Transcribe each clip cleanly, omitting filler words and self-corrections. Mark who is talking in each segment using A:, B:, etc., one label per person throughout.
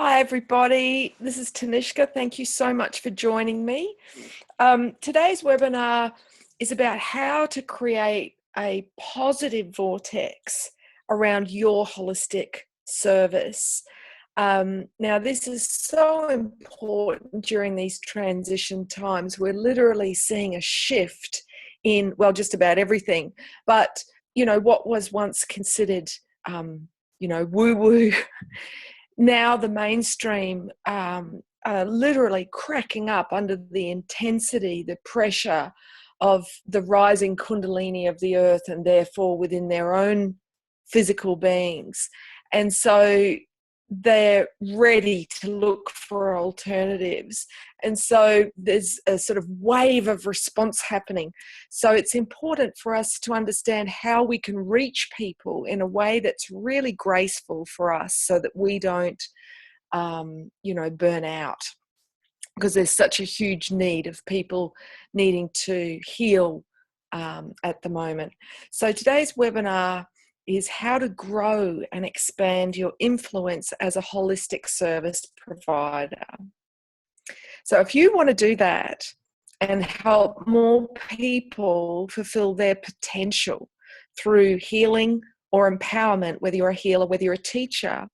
A: Hi, everybody. This is Tanishka. Thank you so much for joining me. Today's webinar is about how to create a positive vortex around your holistic service. Now, this is so important during these transition times. We're literally seeing a shift in, well, just about everything. But, what was once considered, woo-woo, now the mainstream are literally cracking up under the intensity, the pressure of the rising kundalini of the earth, and therefore within their own physical beings. And so they're ready to look for alternatives. And so there's a sort of wave of response happening. So it's important for us to understand how we can reach people in a way that's really graceful for us so that we don't, burn out. Because there's such a huge need of people needing to heal at the moment. So today's webinar is how to grow and expand your influence as a holistic service provider. So if you want to do that and help more people fulfill their potential through healing or empowerment, whether you're a healer, whether you're a teacher,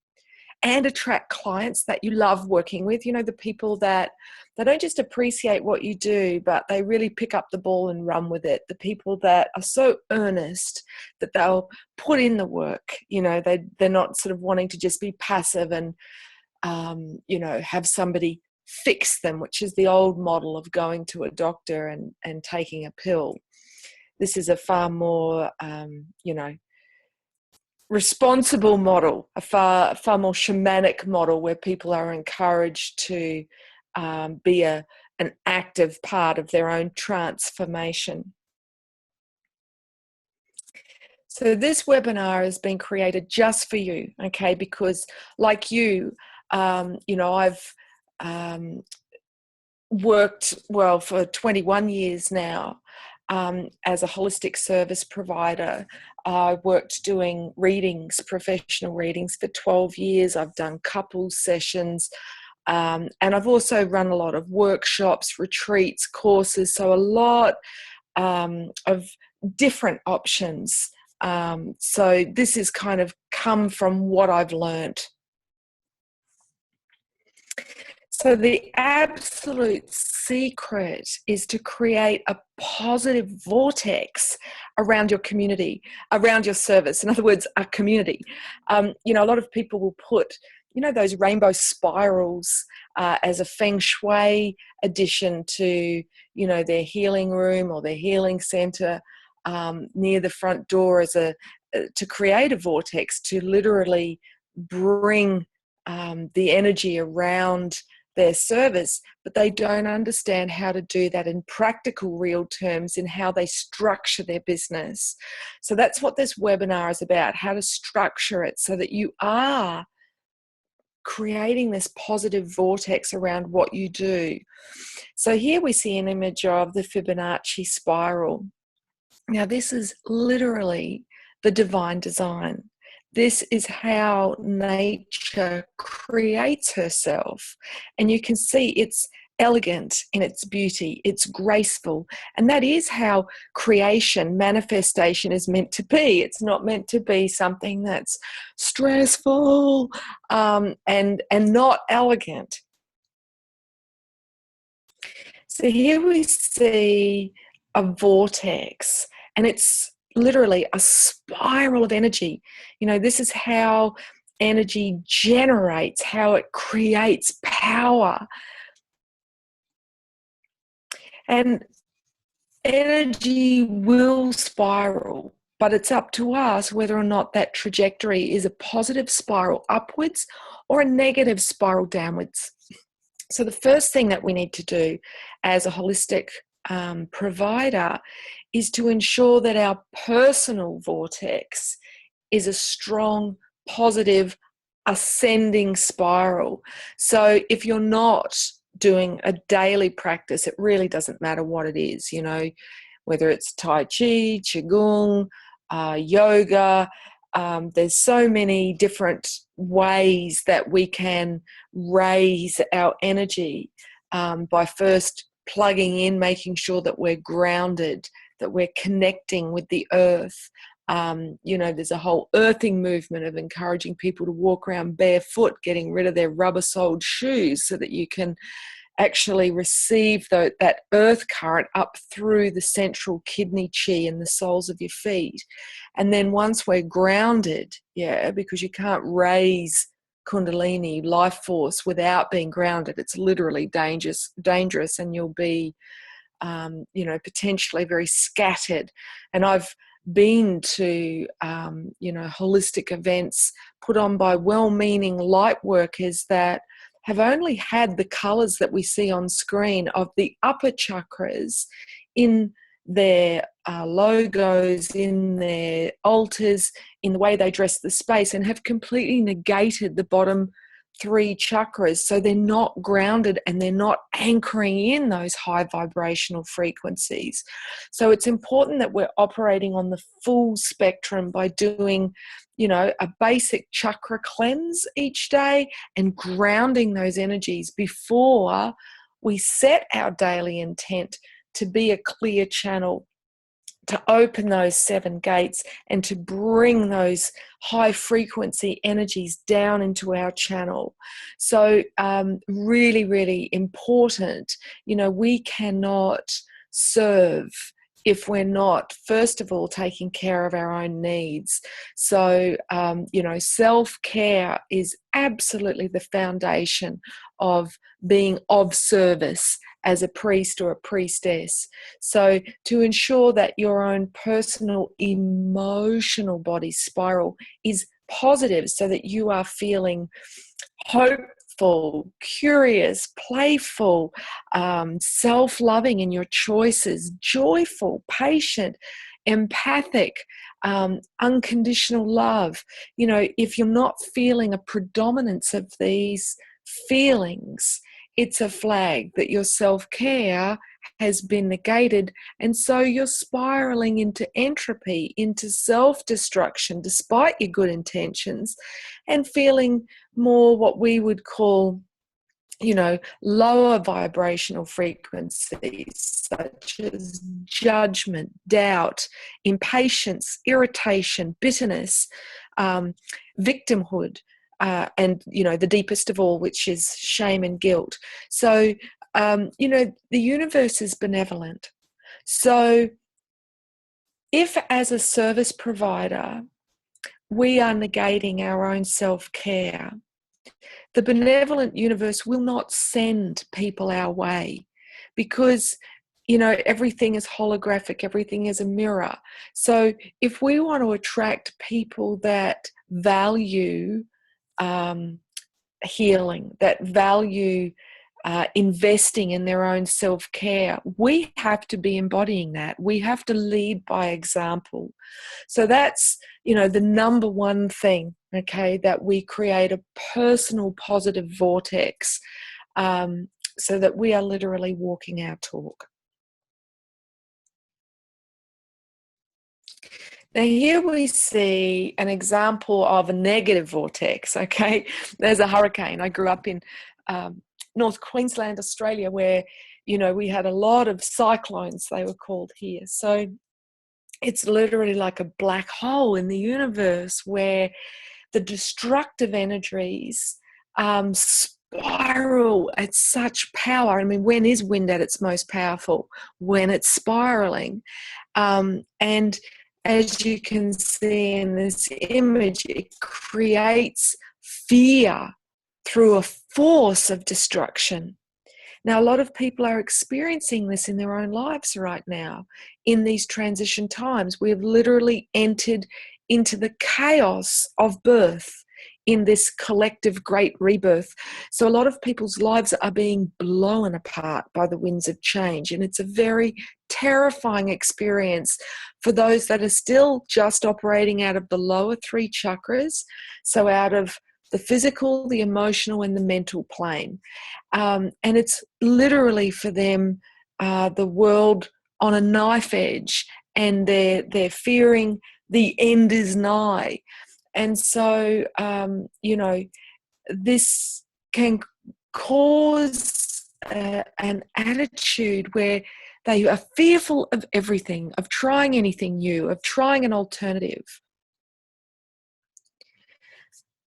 A: and attract clients that you love working with, the people that they don't just appreciate what you do, but they really pick up the ball and run with it. The people that are so earnest that they'll put in the work, they're not sort of wanting to just be passive and, have somebody fix them, which is the old model of going to a doctor and taking a pill. This is a far more, responsible model, a far more shamanic model where people are encouraged to be an active part of their own transformation. So this webinar has been created just for you, okay? Because like you, I've worked, for 21 years now as a holistic service provider. I worked doing readings, professional readings for 12 years. I've done couples sessions, and I've also run a lot of workshops, retreats, courses, so a lot of different options. So this has kind of come from what I've learned. So the absolute secret is to create a positive vortex around your community, around your service. In other words, a community. A lot of people will put, those rainbow spirals as a feng shui addition to, their healing room or their healing center near the front door to create a vortex, to literally bring the energy around their service, but they don't understand how to do that in practical, real terms in how they structure their business. So that's what this webinar is about, how to structure it so that you are creating this positive vortex around what you do. So here we see an image of the Fibonacci spiral. Now this is literally the divine design. This is how nature creates herself. And you can see it's elegant in its beauty, it's graceful. And that is how creation, manifestation is meant to be. It's not meant to be something that's stressful and not elegant. So here we see a vortex, and it's literally a spiral of energy. This is how energy generates, how it creates power. And energy will spiral, but it's up to us whether or not that trajectory is a positive spiral upwards or a negative spiral downwards. So the first thing that we need to do as a holistic provider is to ensure that our personal vortex is a strong, positive, ascending spiral. So if you're not doing a daily practice, it really doesn't matter what it is, whether it's Tai Chi, Qigong, yoga, There's so many different ways that we can raise our energy by first plugging in, making sure that we're grounded, that we're connecting with the earth. There's a whole earthing movement of encouraging people to walk around barefoot, getting rid of their rubber-soled shoes so that you can actually receive that earth current up through the central kidney chi and the soles of your feet. And then once we're grounded, because you can't raise Kundalini life force without being grounded, it's literally dangerous, and you'll be, potentially very scattered. And I've been to, holistic events put on by well-meaning light workers that have only had the colours that we see on screen of the upper chakras in their logos, in their altars, in the way they dress the space, and have completely negated the bottom 3 chakras. So they're not grounded and they're not anchoring in those high vibrational frequencies. So it's important that we're operating on the full spectrum by doing, a basic chakra cleanse each day and grounding those energies before we set our daily intent to be a clear channel, to open those 7 gates and to bring those high frequency energies down into our channel. So really, really important. We cannot serve if we're not, first of all, taking care of our own needs. So, self-care is absolutely the foundation of being of service as a priest or a priestess. So to ensure that your own personal emotional body spiral is positive, so that you are feeling hopeful, curious, playful, self-loving in your choices, joyful, patient, empathic, unconditional love. If you're not feeling a predominance of these feelings, it's a flag that your self-care has been negated, and so you're spiraling into entropy, into self-destruction despite your good intentions, and feeling more what we would call, lower vibrational frequencies such as judgment, doubt, impatience, irritation, bitterness, victimhood, and the deepest of all, which is shame and guilt. So the universe is benevolent. So if as a service provider we are negating our own self-care, the benevolent universe will not send people our way, because everything is holographic, everything is a mirror. So if we want to attract people that value healing, that value investing in their own self-care, we have to be embodying that. We have to lead by example. So that's, the number one thing, that we create a personal positive vortex, so that we are literally walking our talk. Now here we see an example of a negative vortex, There's a hurricane. I grew up in North Queensland, Australia, where, we had a lot of cyclones, they were called here. So it's literally like a black hole in the universe where the destructive energies spiral at such power. I mean, when is wind at its most powerful? When it's spiraling. And as you can see in this image, it creates fear through a force of destruction. Now, a lot of people are experiencing this in their own lives right now. In these transition times, we have literally entered into the chaos of birth in this collective great rebirth. So a lot of people's lives are being blown apart by the winds of change, and it's a very terrifying experience for those that are still just operating out of the lower 3 chakras, so out of the physical, the emotional, and the mental plane. And it's literally for them the world on a knife edge, and they're fearing the end is nigh. And so, this can cause an attitude where they are fearful of everything, of trying anything new, of trying an alternative.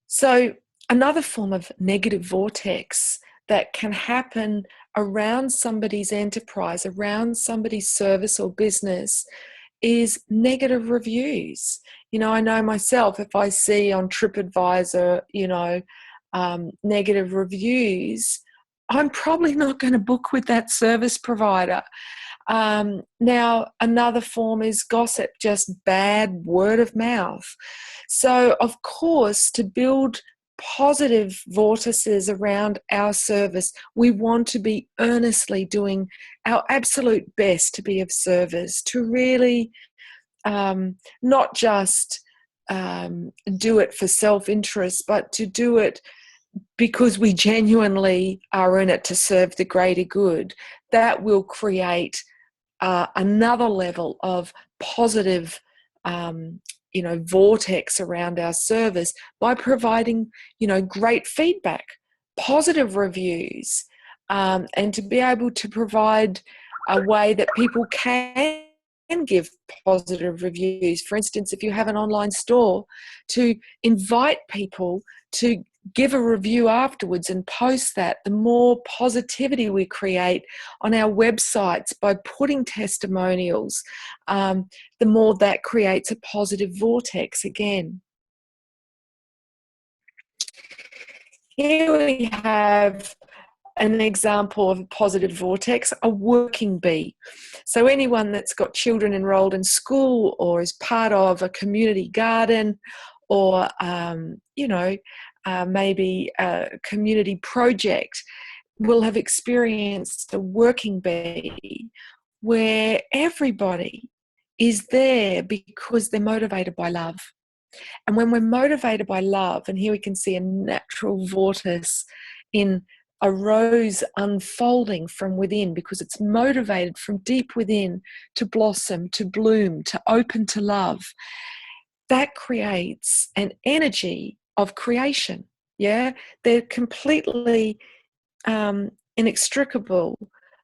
A: So another form of negative vortex that can happen around somebody's enterprise, around somebody's service or business, is negative reviews. I know myself, if I see on TripAdvisor, negative reviews, I'm probably not going to book with that service provider. Now, another form is gossip, just bad word of mouth. So, of course, to build positive vortices around our service, we want to be earnestly doing our absolute best to be of service, to really not just do it for self-interest, but to do it because we genuinely are in it to serve the greater good. That will create another level of positive vortex around our service by providing great feedback, positive reviews, and to be able to provide a way that people can give positive reviews. For instance, if you have an online store, to invite people to give a review afterwards and post that. The more positivity we create on our websites by putting testimonials, the more that creates a positive vortex again. Here we have an example of a positive vortex, a working bee. So anyone that's got children enrolled in school or is part of a community garden or, maybe a community project will have experienced a working bee where everybody is there because they're motivated by love. And when we're motivated by love, and here we can see a natural vortex in a rose unfolding from within because it's motivated from deep within to blossom, to bloom, to open to love. That creates an energy of creation. Yeah, they're completely inextricable.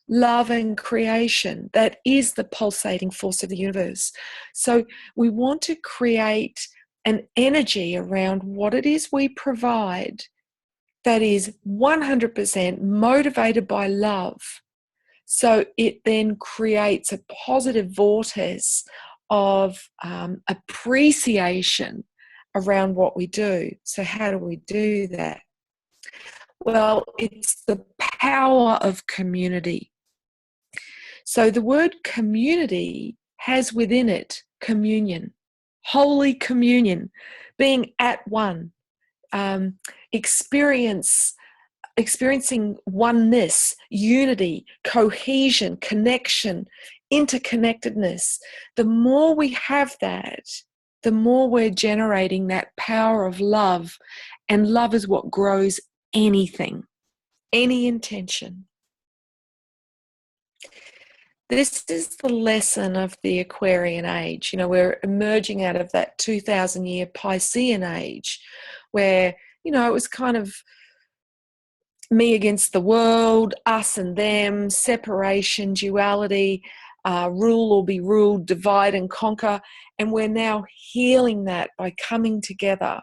A: Love and creation, that is the pulsating force of the universe. So we want to create an energy around what it is we provide that is 100% motivated by love. So it then creates a positive vortex of appreciation around what we do. So how do we do that? Well, it's the power of community. So the word community has within it communion, holy communion, being at one, experiencing oneness, unity, cohesion, connection, interconnectedness. The more we have that, the more we're generating that power of love, and love is what grows anything, any intention. This is the lesson of the Aquarian age. We're emerging out of that 2,000-year Piscean age where, it was kind of me against the world, us and them, separation, duality, rule or be ruled, divide and conquer. And we're now healing that by coming together.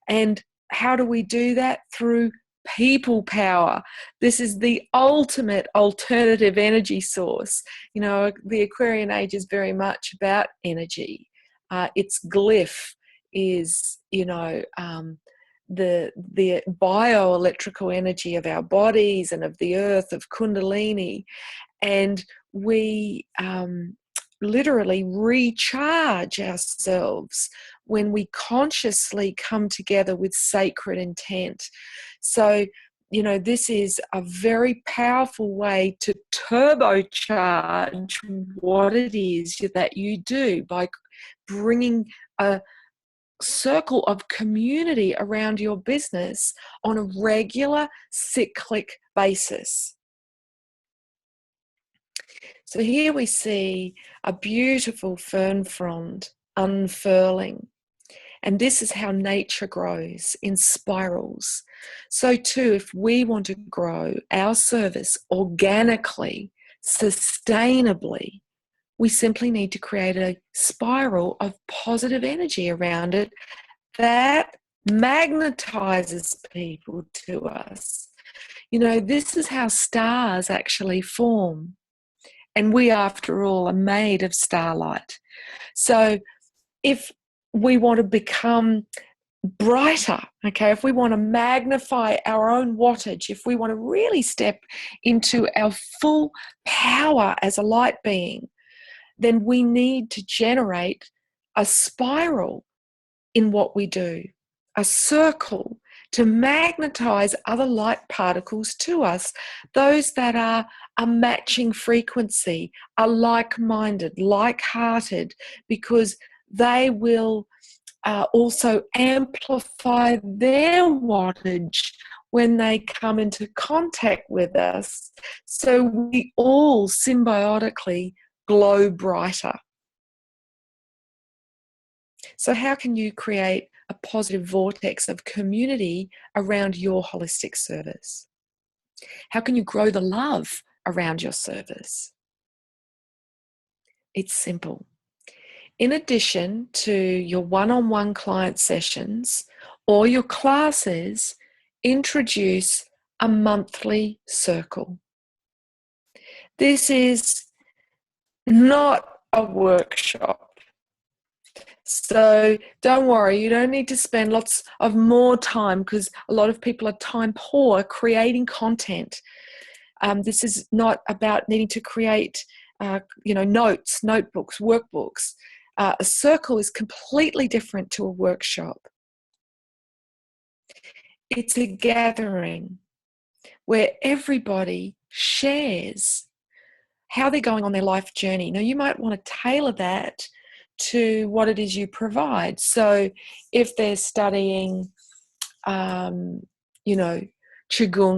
A: And how do we do that? Through people power. This is the ultimate alternative energy source. The Aquarian age is very much about energy. Its glyph is, the bioelectrical energy of our bodies and of the earth, of Kundalini. And we literally recharge ourselves when we consciously come together with sacred intent. So, this is a very powerful way to turbocharge what it is that you do by bringing a circle of community around your business on a regular cyclic basis. So here we see a beautiful fern frond unfurling. And this is how nature grows, in spirals. So too, if we want to grow our service organically, sustainably, we simply need to create a spiral of positive energy around it that magnetizes people to us. You know, this is how stars actually form. And we, after all, are made of starlight. So if we want to become brighter, okay, if we want to magnify our own wattage, if we want to really step into our full power as a light being, then we need to generate a spiral in what we do, a circle to magnetize other light particles to us, those that are a matching frequency, are like-minded, like-hearted, because they will also amplify their wattage when they come into contact with us. So we all symbiotically glow brighter. So how can you create a positive vortex of community around your holistic service? How can you grow the love around your service? It's simple. In addition to your one-on-one client sessions or your classes, introduce a monthly circle. This is not a workshop. So don't worry, you don't need to spend lots of more time, because a lot of people are time poor creating content. This is not about needing to create notes, notebooks, workbooks. A circle is completely different to a workshop. It's a gathering where everybody shares how they're going on their life journey. Now, you might want to tailor that to what it is you provide. So if they're studying, Qigong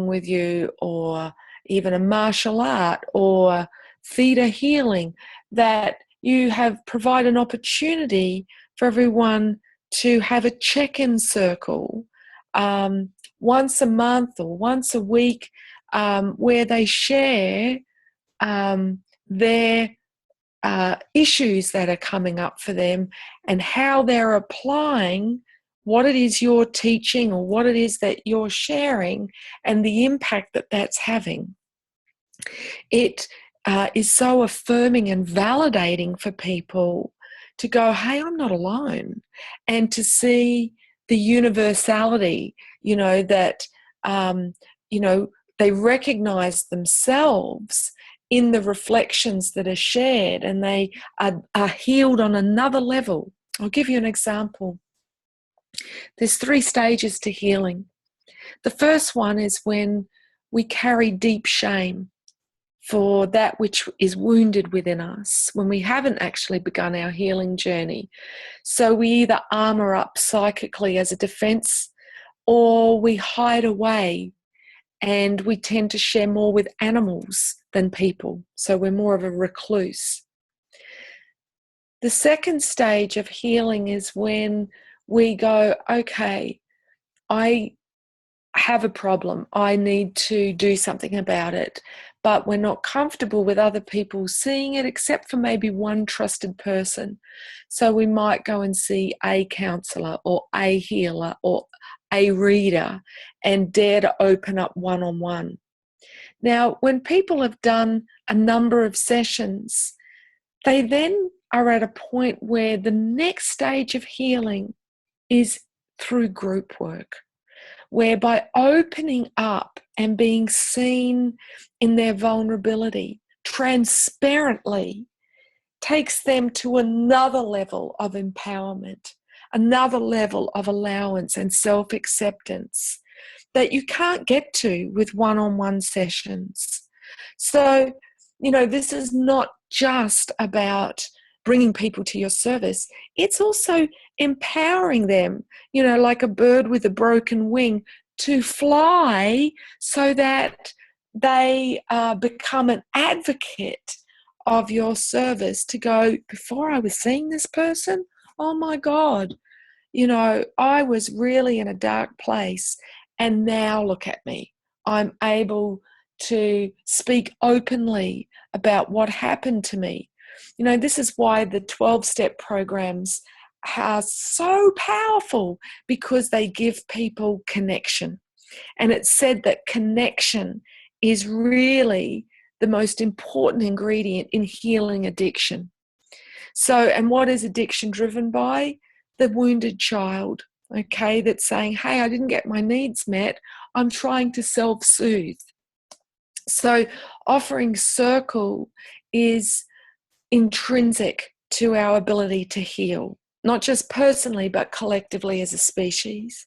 A: with you, or even a martial art or theta healing, that you have provided an opportunity for everyone to have a check-in circle once a month or once a week, where they share their issues that are coming up for them and how they're applying what it is you're teaching or what it is that you're sharing and the impact that that's having. It is so affirming and validating for people to go, hey, I'm not alone, and to see the universality, that, they recognize themselves in the reflections that are shared, and they are healed on another level. I'll give you an example. There's 3 stages to healing. The first one is when we carry deep shame for that which is wounded within us, when we haven't actually begun our healing journey. So we either armor up psychically as a defense, or we hide away, and we tend to share more with animals than people. So we're more of a recluse. The second stage of healing is when we go, okay, I have a problem. I need to do something about it. But we're not comfortable with other people seeing it, except for maybe one trusted person. So we might go and see a counsellor or a healer or a reader and dare to open up one-on-one. Now, when people have done a number of sessions, they then are at a point where the next stage of healing is through group work, where by opening up and being seen in their vulnerability transparently takes them to another level of empowerment, another level of allowance and self-acceptance that you can't get to with one-on-one sessions. So, this is not just about bringing people to your service. It's also empowering them, like a bird with a broken wing, to fly so that they become an advocate of your service, to go, before I was seeing this person, oh my God, I was really in a dark place, and now look at me. I'm able to speak openly about what happened to me. This is why the 12-step programs are so powerful, because they give people connection. And it's said that connection is really the most important ingredient in healing addiction. So, and what is addiction driven by? The wounded child, okay, that's saying, hey, I didn't get my needs met. I'm trying to self-soothe. So offering circle is intrinsic to our ability to heal, not just personally, but collectively as a species.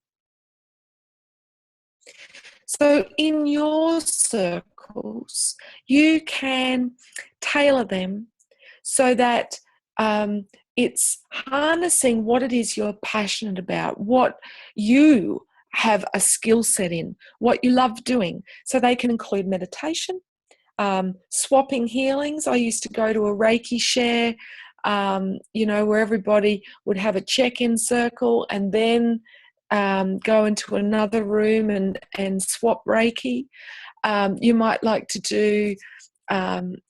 A: So in your circles, you can tailor them so that it's harnessing what it is you're passionate about, what you have a skill set in, what you love doing. So they can include meditation, swapping healings. I used to go to a Reiki share, where everybody would have a check-in circle and then go into another room and swap Reiki. You might like to do an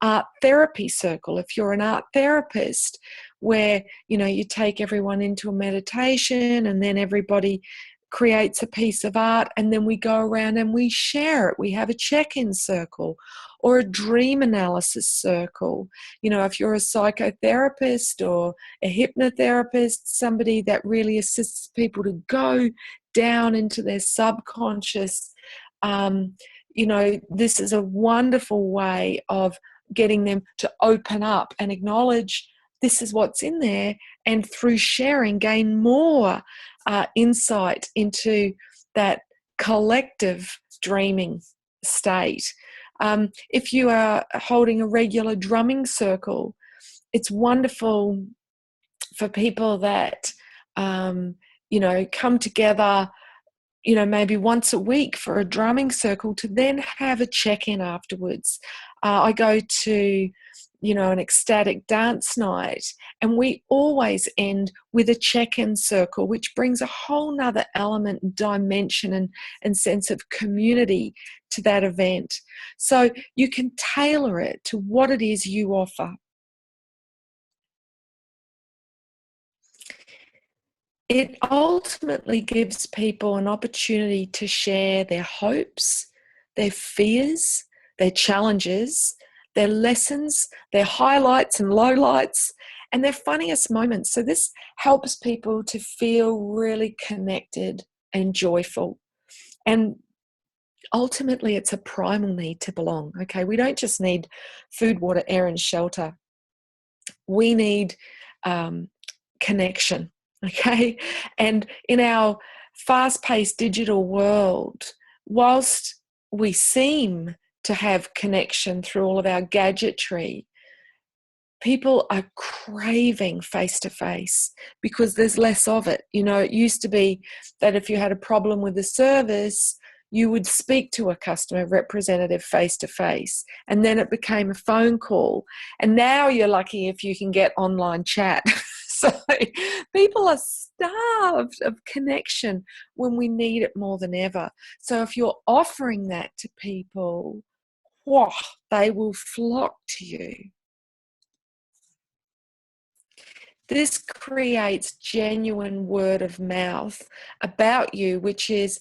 A: art therapy circle if you're an art therapist, where you take everyone into a meditation and then everybody creates a piece of art, and then we go around and we share it. We have a check-in circle or a dream analysis circle. If you're a psychotherapist or a hypnotherapist, somebody that really assists people to go down into their subconscious, this is a wonderful way of getting them to open up and acknowledge this is what's in there, and through sharing gain more insight into that collective dreaming state. If you are holding a regular drumming circle, it's wonderful for people that come together maybe once a week for a drumming circle, to then have a check-in afterwards. I go to, an ecstatic dance night, and we always end with a check-in circle, which brings a whole nother element and dimension and sense of community to that event. So you can tailor it to what it is you offer. It ultimately gives people an opportunity to share their hopes, their fears, their challenges, their lessons, their highlights and lowlights, and their funniest moments. So this helps people to feel really connected and joyful. And ultimately, it's a primal need to belong. Okay, we don't just need food, water, air, and shelter. We need connection. Okay, and in our fast-paced digital world, whilst we seem to have connection through all of our gadgetry, people are craving face-to-face because there's less of it. It used to be that if you had a problem with the service, you would speak to a customer representative face-to-face, and then it became a phone call. And now you're lucky if you can get online chat. So people are starved of connection when we need it more than ever. So if you're offering that to people, they will flock to you. This creates genuine word of mouth about you, which is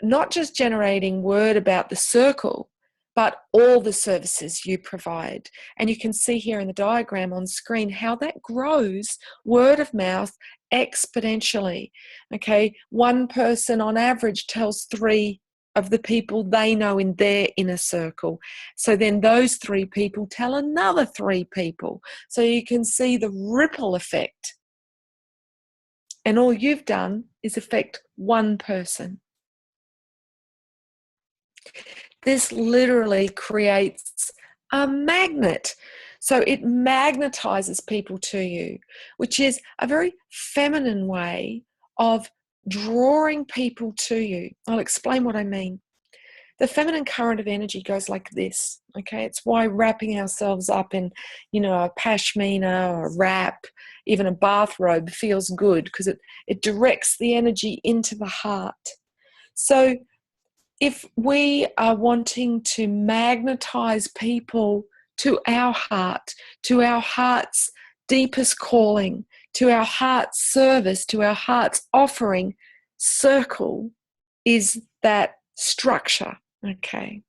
A: not just generating word about the circle, but all the services you provide. And you can see here in the diagram on screen how that grows word of mouth exponentially. Okay, one person on average tells 3 of the people they know in their inner circle. So then those 3 people tell another 3 people. So you can see the ripple effect. And all you've done is affect one person. This literally creates a magnet. So it magnetizes people to you, which is a very feminine way of drawing people to you. I'll explain what I mean. the feminine current of energy goes like this, okay? It's why wrapping ourselves up in, a pashmina or a wrap, even a bathrobe feels good, because it directs the energy into the heart. So if we are wanting to magnetize people to our heart's deepest calling, to our heart's service, to our heart's offering, circle is that structure, okay?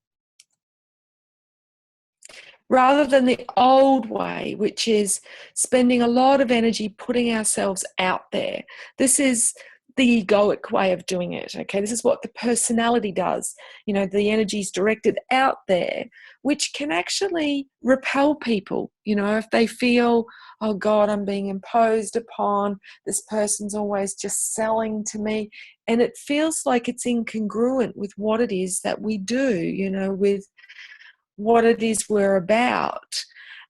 A: Rather than the old way, which is spending a lot of energy putting ourselves out there. This is the egoic way of doing it, okay? This is what the personality does. The energy is directed out there, which can actually repel people, if they feel, oh God, I'm being imposed upon, this person's always just selling to me. And it feels like it's incongruent with what it is that we do, with what it is we're about.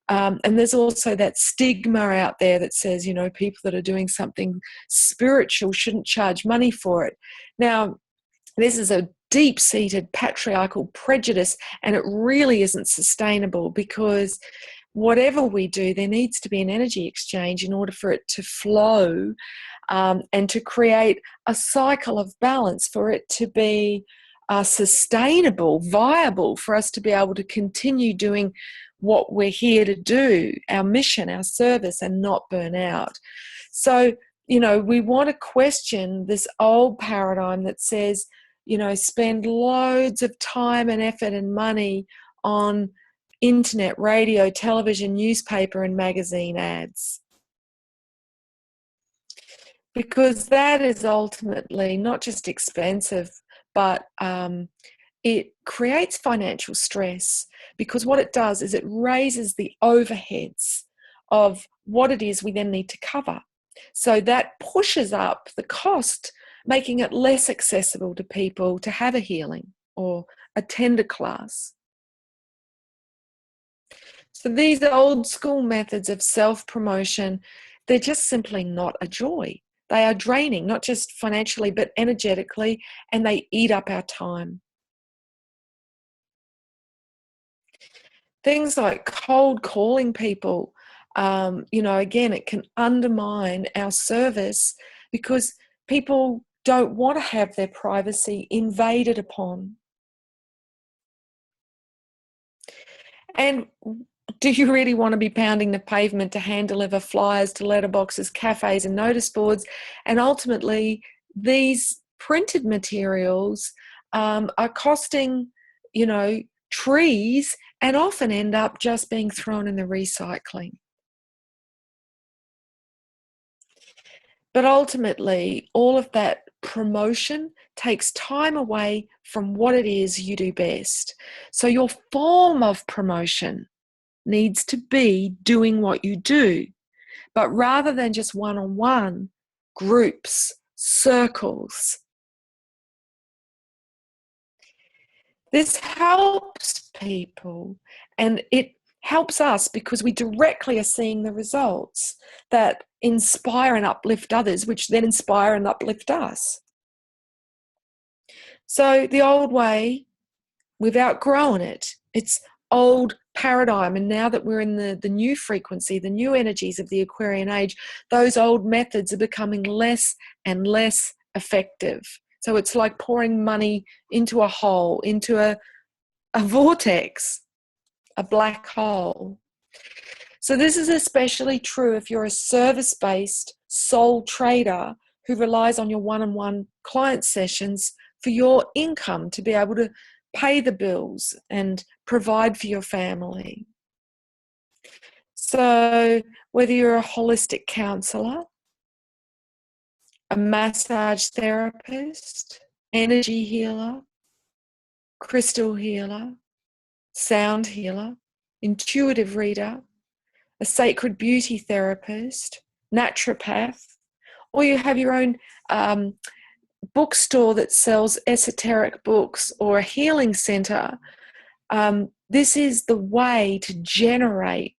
A: And there's also that stigma out there that says, people that are doing something spiritual shouldn't charge money for it. Now, this is a deep-seated patriarchal prejudice, and it really isn't sustainable, because whatever we do, there needs to be an energy exchange in order for it to flow, and to create a cycle of balance, for it to be sustainable, viable, for us to be able to continue doing what we're here to do, our mission, our service, and not burn out. So, we want to question this old paradigm that says, spend loads of time and effort and money on internet, radio, television, newspaper, and magazine ads. Because that is ultimately not just expensive, but it creates financial stress, because what it does is it raises the overheads of what it is we then need to cover. So that pushes up the cost, making it less accessible to people to have a healing or attend a class. So these old school methods of self-promotion, they're just simply not a joy. They are draining, not just financially, but energetically, and they eat up our time. Things like cold calling people, again, it can undermine our service, because people don't want to have their privacy invaded upon. And do you really want to be pounding the pavement to hand deliver flyers to letterboxes, cafes, and notice boards? And ultimately, these printed materials are costing, trees, and often end up just being thrown in the recycling. But ultimately, all of that promotion takes time away from what it is you do best. So your form of promotion needs to be doing what you do, but rather than just one-on-one, groups, circles. This helps people, and it helps us because we directly are seeing the results that inspire and uplift others, which then inspire and uplift us. So the old way, we've outgrown it. It's old paradigm, and now that we're in the new frequency, the new energies of the Aquarian age, those old methods are becoming less and less effective. So it's like pouring money into a hole, into a vortex, a black hole. So this is especially true if you're a service-based sole trader who relies on your one-on-one client sessions for your income to be able to pay the bills and provide for your family. So whether you're a holistic counselor, a massage therapist, energy healer, crystal healer, sound healer, intuitive reader, a sacred beauty therapist, naturopath, or you have your own bookstore that sells esoteric books, or a healing center, this is the way to generate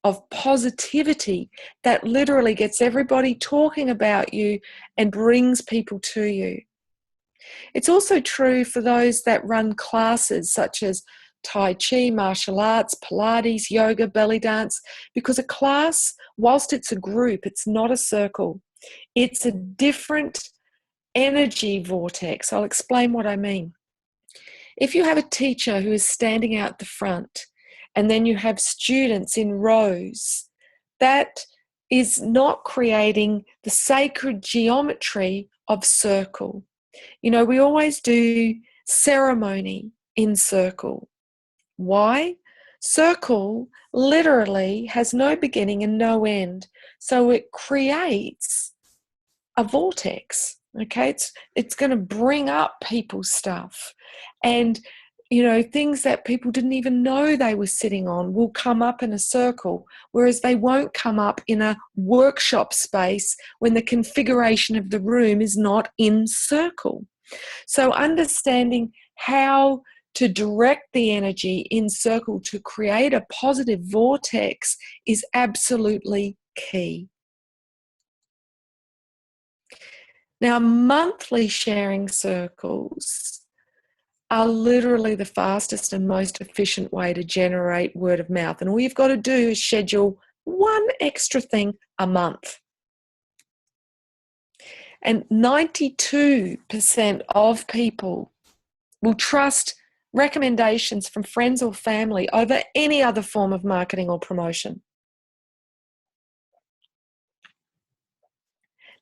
A: of positivity that literally gets everybody talking about you and brings people to you. It's also true for those that run classes such as Tai Chi, martial arts, Pilates, yoga, belly dance, because a class, whilst it's a group, it's not a circle. It's a different energy vortex. I'll explain what I mean. If you have a teacher who is standing out the front and then you have students in rows, that is not creating the sacred geometry of circle. You know, we always do ceremony in circle. Why? Circle literally has no beginning and no end. So it creates a vortex. Okay, it's going to bring up people's stuff, and you know, things that people didn't even know they were sitting on will come up in a circle, whereas they won't come up in a workshop space when the configuration of the room is not in circle. So understanding how to direct the energy in circle to create a positive vortex is absolutely key. Now, monthly sharing circles are literally the fastest and most efficient way to generate word of mouth. And all you've got to do is schedule one extra thing a month. And 92% of people will trust recommendations from friends or family over any other form of marketing or promotion.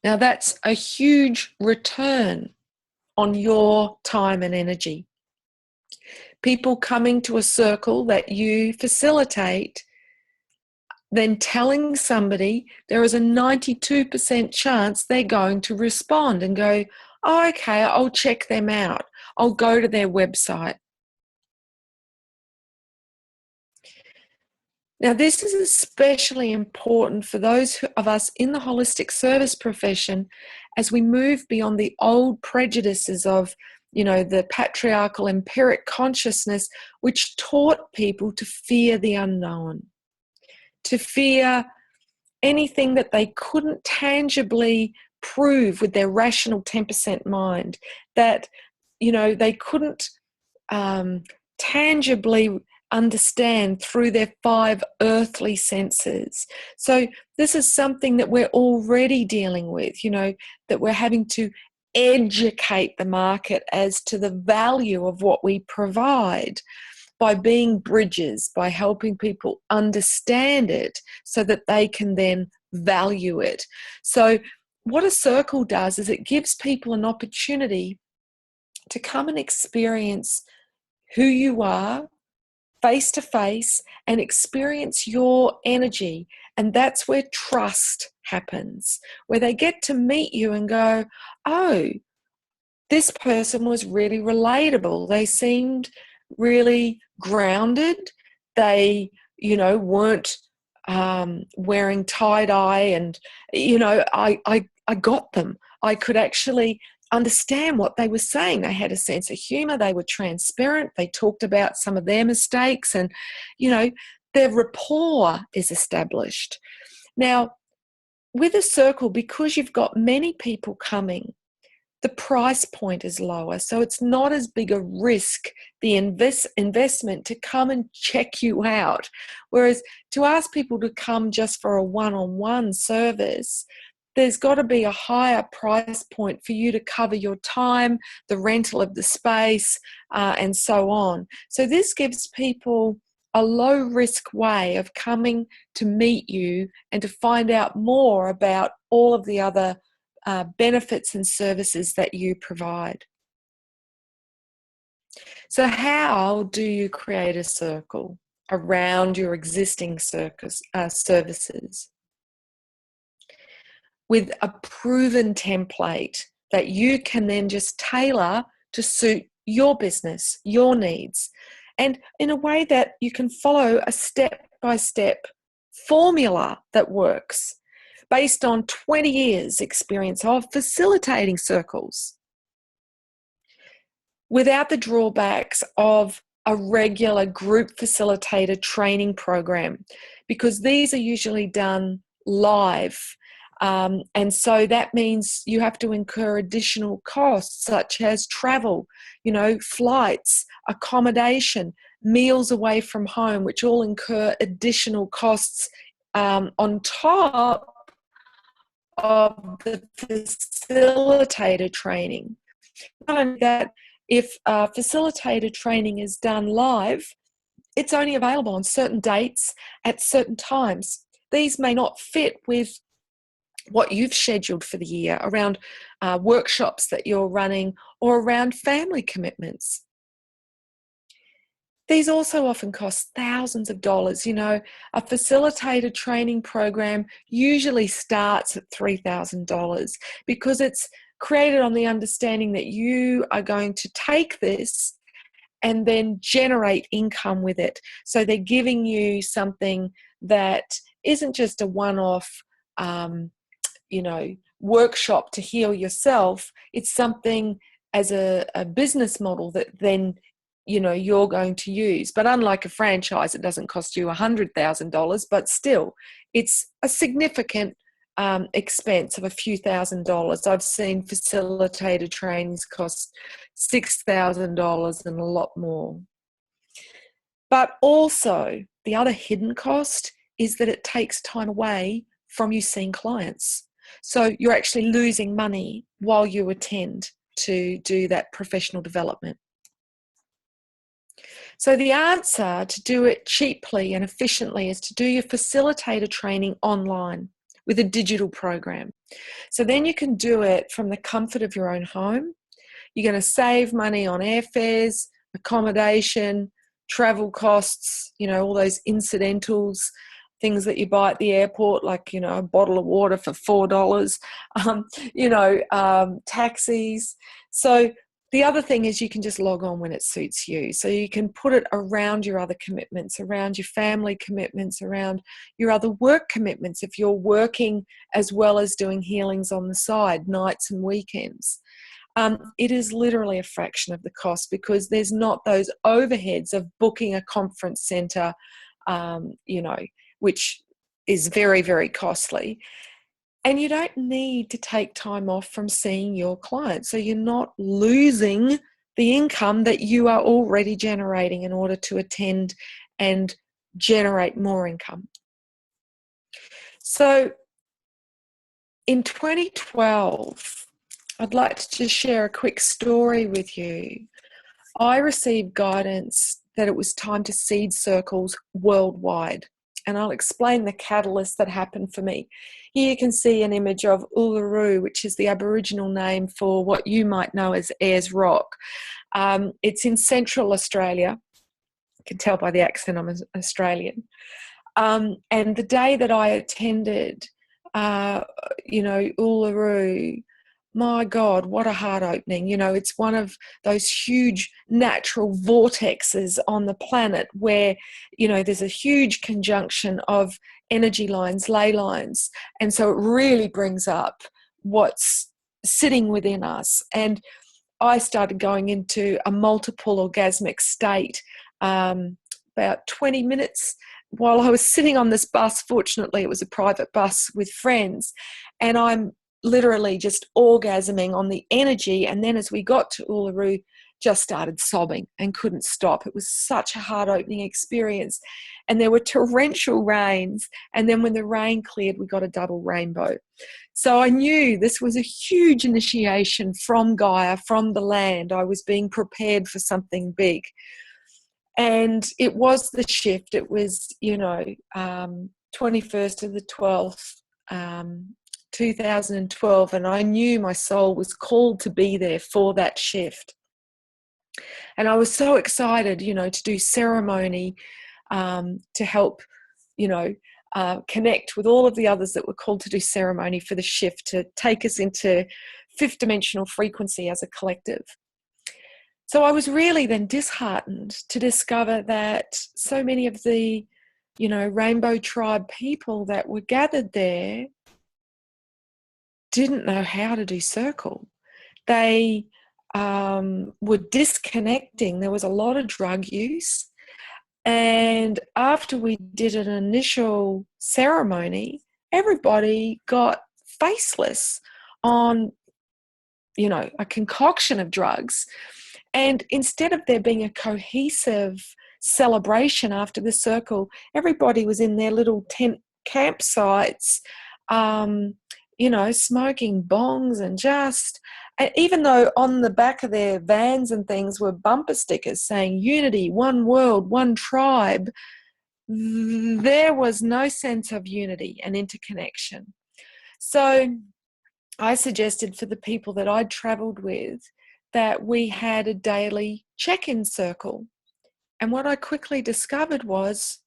A: Now, that's a huge return on your time and energy. People coming to a circle that you facilitate, then telling somebody, there is a 92% chance they're going to respond and go, oh, okay, I'll check them out. I'll go to their website. Now, this is especially important for those of us in the holistic service profession as we move beyond the old prejudices of, you know, the patriarchal empiric consciousness, which taught people to fear the unknown, to fear anything that they couldn't tangibly prove with their rational 10% mind, that, you know, they couldn't tangibly understand through their 5 earthly senses. So this is something that we're already dealing with, you know, that we're having to educate the market as to the value of what we provide by being bridges, by helping people understand it so that they can then value it. So what a circle does is it gives people an opportunity to come and experience who you are face to face and experience your energy. And that's where trust happens, where they get to meet you and go, oh, this person was really relatable. They seemed really grounded. They, you know, weren't wearing tie-dye, and, you know, I got them. I could actually understand what they were saying. They had a sense of humor. They were transparent. They talked about some of their mistakes, and, you know, their rapport is established. Now, with a circle, because you've got many people coming, the price point is lower. So it's not as big a risk, the investment to come and check you out. Whereas to ask people to come just for a one-on-one service, there's got to be a higher price point for you to cover your time, the rental of the space, and so on. So this gives people a low-risk way of coming to meet you and to find out more about all of the other benefits and services that you provide. So how do you create a circle around your existing services? With a proven template that you can then just tailor to suit your business, your needs, and in a way that you can follow a step-by-step formula that works based on 20 years experience of facilitating circles, without the drawbacks of a regular group facilitator training program, because these are usually done live. And so that means you have to incur additional costs such as travel, flights, accommodation, meals away from home, which all incur additional costs on top of the facilitator training. Not only that, if facilitator training is done live, it's only available on certain dates at certain times. These may not fit with what you've scheduled for the year around workshops that you're running or around family commitments. These also often cost thousands of dollars. A facilitator training program usually starts at $3,000 because it's created on the understanding that you are going to take this and then generate income with it. So they're giving you something that isn't just a one-off, workshop to heal yourself. It's something as a business model that then, you're going to use. But unlike a franchise, it doesn't cost you $100,000, but still, it's a significant expense of a few $1,000s. I've seen facilitator trainings cost $6,000 and a lot more. But also, the other hidden cost is that it takes time away from you seeing clients. So you're actually losing money while you attend to do that professional development. So the answer to do it cheaply and efficiently is to do your facilitator training online with a digital program. So then you can do it from the comfort of your own home. You're going to save money on airfares, accommodation, travel costs, all those incidentals, things that you buy at the airport, like, a bottle of water for $4, taxis. So the other thing is you can just log on when it suits you. So you can put it around your other commitments, around your family commitments, around your other work commitments if you're working as well as doing healings on the side, nights and weekends. It is literally a fraction of the cost because there's not those overheads of booking a conference centre, which is very, very costly. And you don't need to take time off from seeing your clients. So you're not losing the income that you are already generating in order to attend and generate more income. So in 2012, I'd like to just share a quick story with you. I received guidance that it was time to seed circles worldwide. And I'll explain the catalyst that happened for me. Here you can see an image of Uluru, which is the Aboriginal name for what you might know as Ayers Rock. It's in Central Australia. You can tell by the accent I'm Australian. And the day that I attended, Uluru, my God, what a heart opening. It's one of those huge natural vortexes on the planet where, there's a huge conjunction of energy lines, ley lines. And so it really brings up what's sitting within us. And I started going into a multiple orgasmic state about 20 minutes while I was sitting on this bus. Fortunately, it was a private bus with friends. And I'm literally just orgasming on the energy. And then as we got to Uluru, just started sobbing and couldn't stop. It was such a heart-opening experience. And there were torrential rains. And then when the rain cleared, we got a double rainbow. So I knew this was a huge initiation from Gaia, from the land. I was being prepared for something big. And it was the shift. It was, 21st of the 12th, 2012, and I knew my soul was called to be there for that shift. And I was so excited, to do ceremony, to help, connect with all of the others that were called to do ceremony for the shift, to take us into fifth dimensional frequency as a collective. So I was really then disheartened to discover that so many of the, Rainbow Tribe people that were gathered there didn't know how to do circle. They were disconnecting. There was a lot of drug use. And after we did an initial ceremony, everybody got faceless on, a concoction of drugs. And instead of there being a cohesive celebration after the circle, everybody was in their little tent campsites, smoking bongs and even though on the back of their vans and things were bumper stickers saying unity, one world, one tribe, there was no sense of unity and interconnection. So I suggested for the people that I'd travelled with that we had a daily check-in circle. And what I quickly discovered was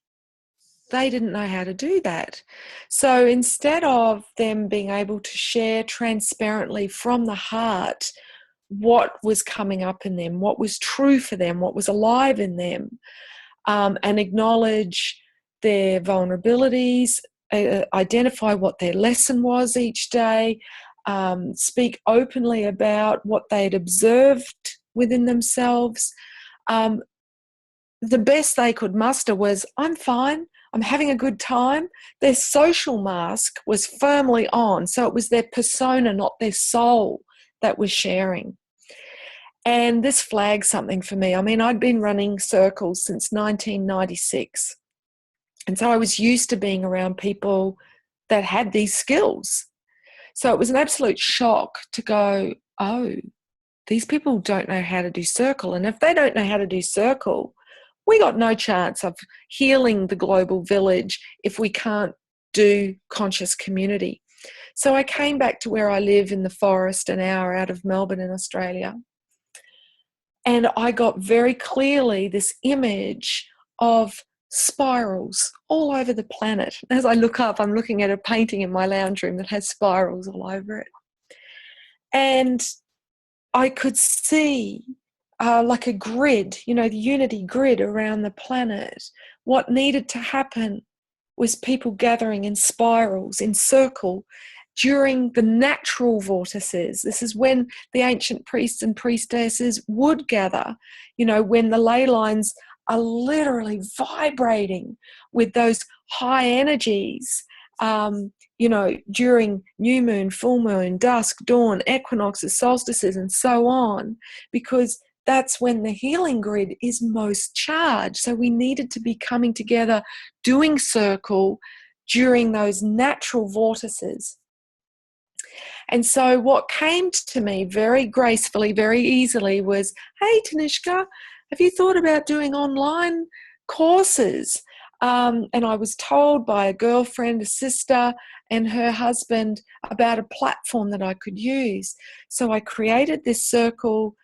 A: they didn't know how to do that. So instead of them being able to share transparently from the heart what was coming up in them, what was true for them, what was alive in them, and acknowledge their vulnerabilities, identify what their lesson was each day, speak openly about what they'd observed within themselves. The best they could muster was, I'm fine, I'm having a good time. Their social mask was firmly on, so it was their persona, not their soul, that was sharing. And this flagged something for me. I mean, I'd been running circles since 1996. And so I was used to being around people that had these skills. So it was an absolute shock to go, oh, these people don't know how to do circle. And if they don't know how to do circle, we got no chance of healing the global village if we can't do conscious community. So I came back to where I live in the forest, an hour out of Melbourne in Australia. And I got very clearly this image of spirals all over the planet. As I look up, I'm looking at a painting in my lounge room that has spirals all over it. And I could see like a grid, the unity grid around the planet. What needed to happen was people gathering in spirals, in circle, during the natural vortices. This is when the ancient priests and priestesses would gather, when the ley lines are literally vibrating with those high energies, during new moon, full moon, dusk, dawn, equinoxes, solstices, and so on, because that's when the healing grid is most charged. So we needed to be coming together, doing circle during those natural vortices. And so what came to me very gracefully, very easily was, hey, Tanishka, have you thought about doing online courses? And I was told by a girlfriend, a sister, and her husband about a platform that I could use. So I created this circle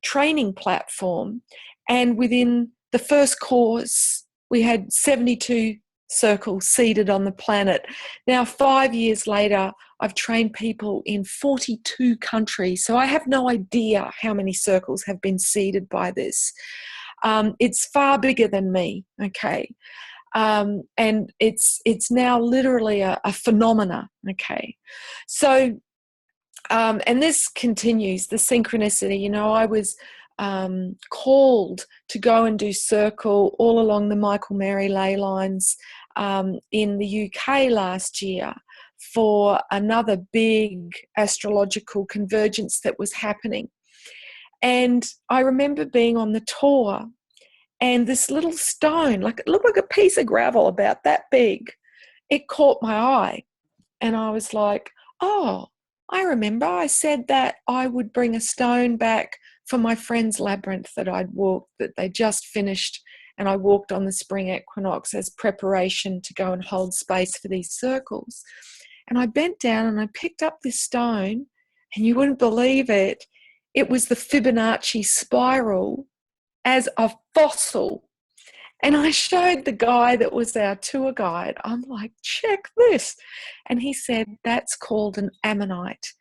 A: training platform, and within the first course we had 72 circles seeded on the planet. Now 5 years later, I've trained people in 42 countries, so I have no idea how many circles have been seeded by this. It's far bigger than me, okay? And it's now literally a phenomena, okay? So and this continues, the synchronicity. I was called to go and do circle all along the Michael Mary ley lines in the UK last year for another big astrological convergence that was happening. And I remember being on the tour, and this little stone, it looked like a piece of gravel about that big, it caught my eye. And I was like, oh, I remember I said that I would bring a stone back for my friend's labyrinth that I'd walked, that they just finished, and I walked on the spring equinox as preparation to go and hold space for these circles. And I bent down and I picked up this stone, and you wouldn't believe it, it was the Fibonacci spiral as a fossil. And I showed the guy that was our tour guide. I'm like, check this. And he said, that's called an ammonite.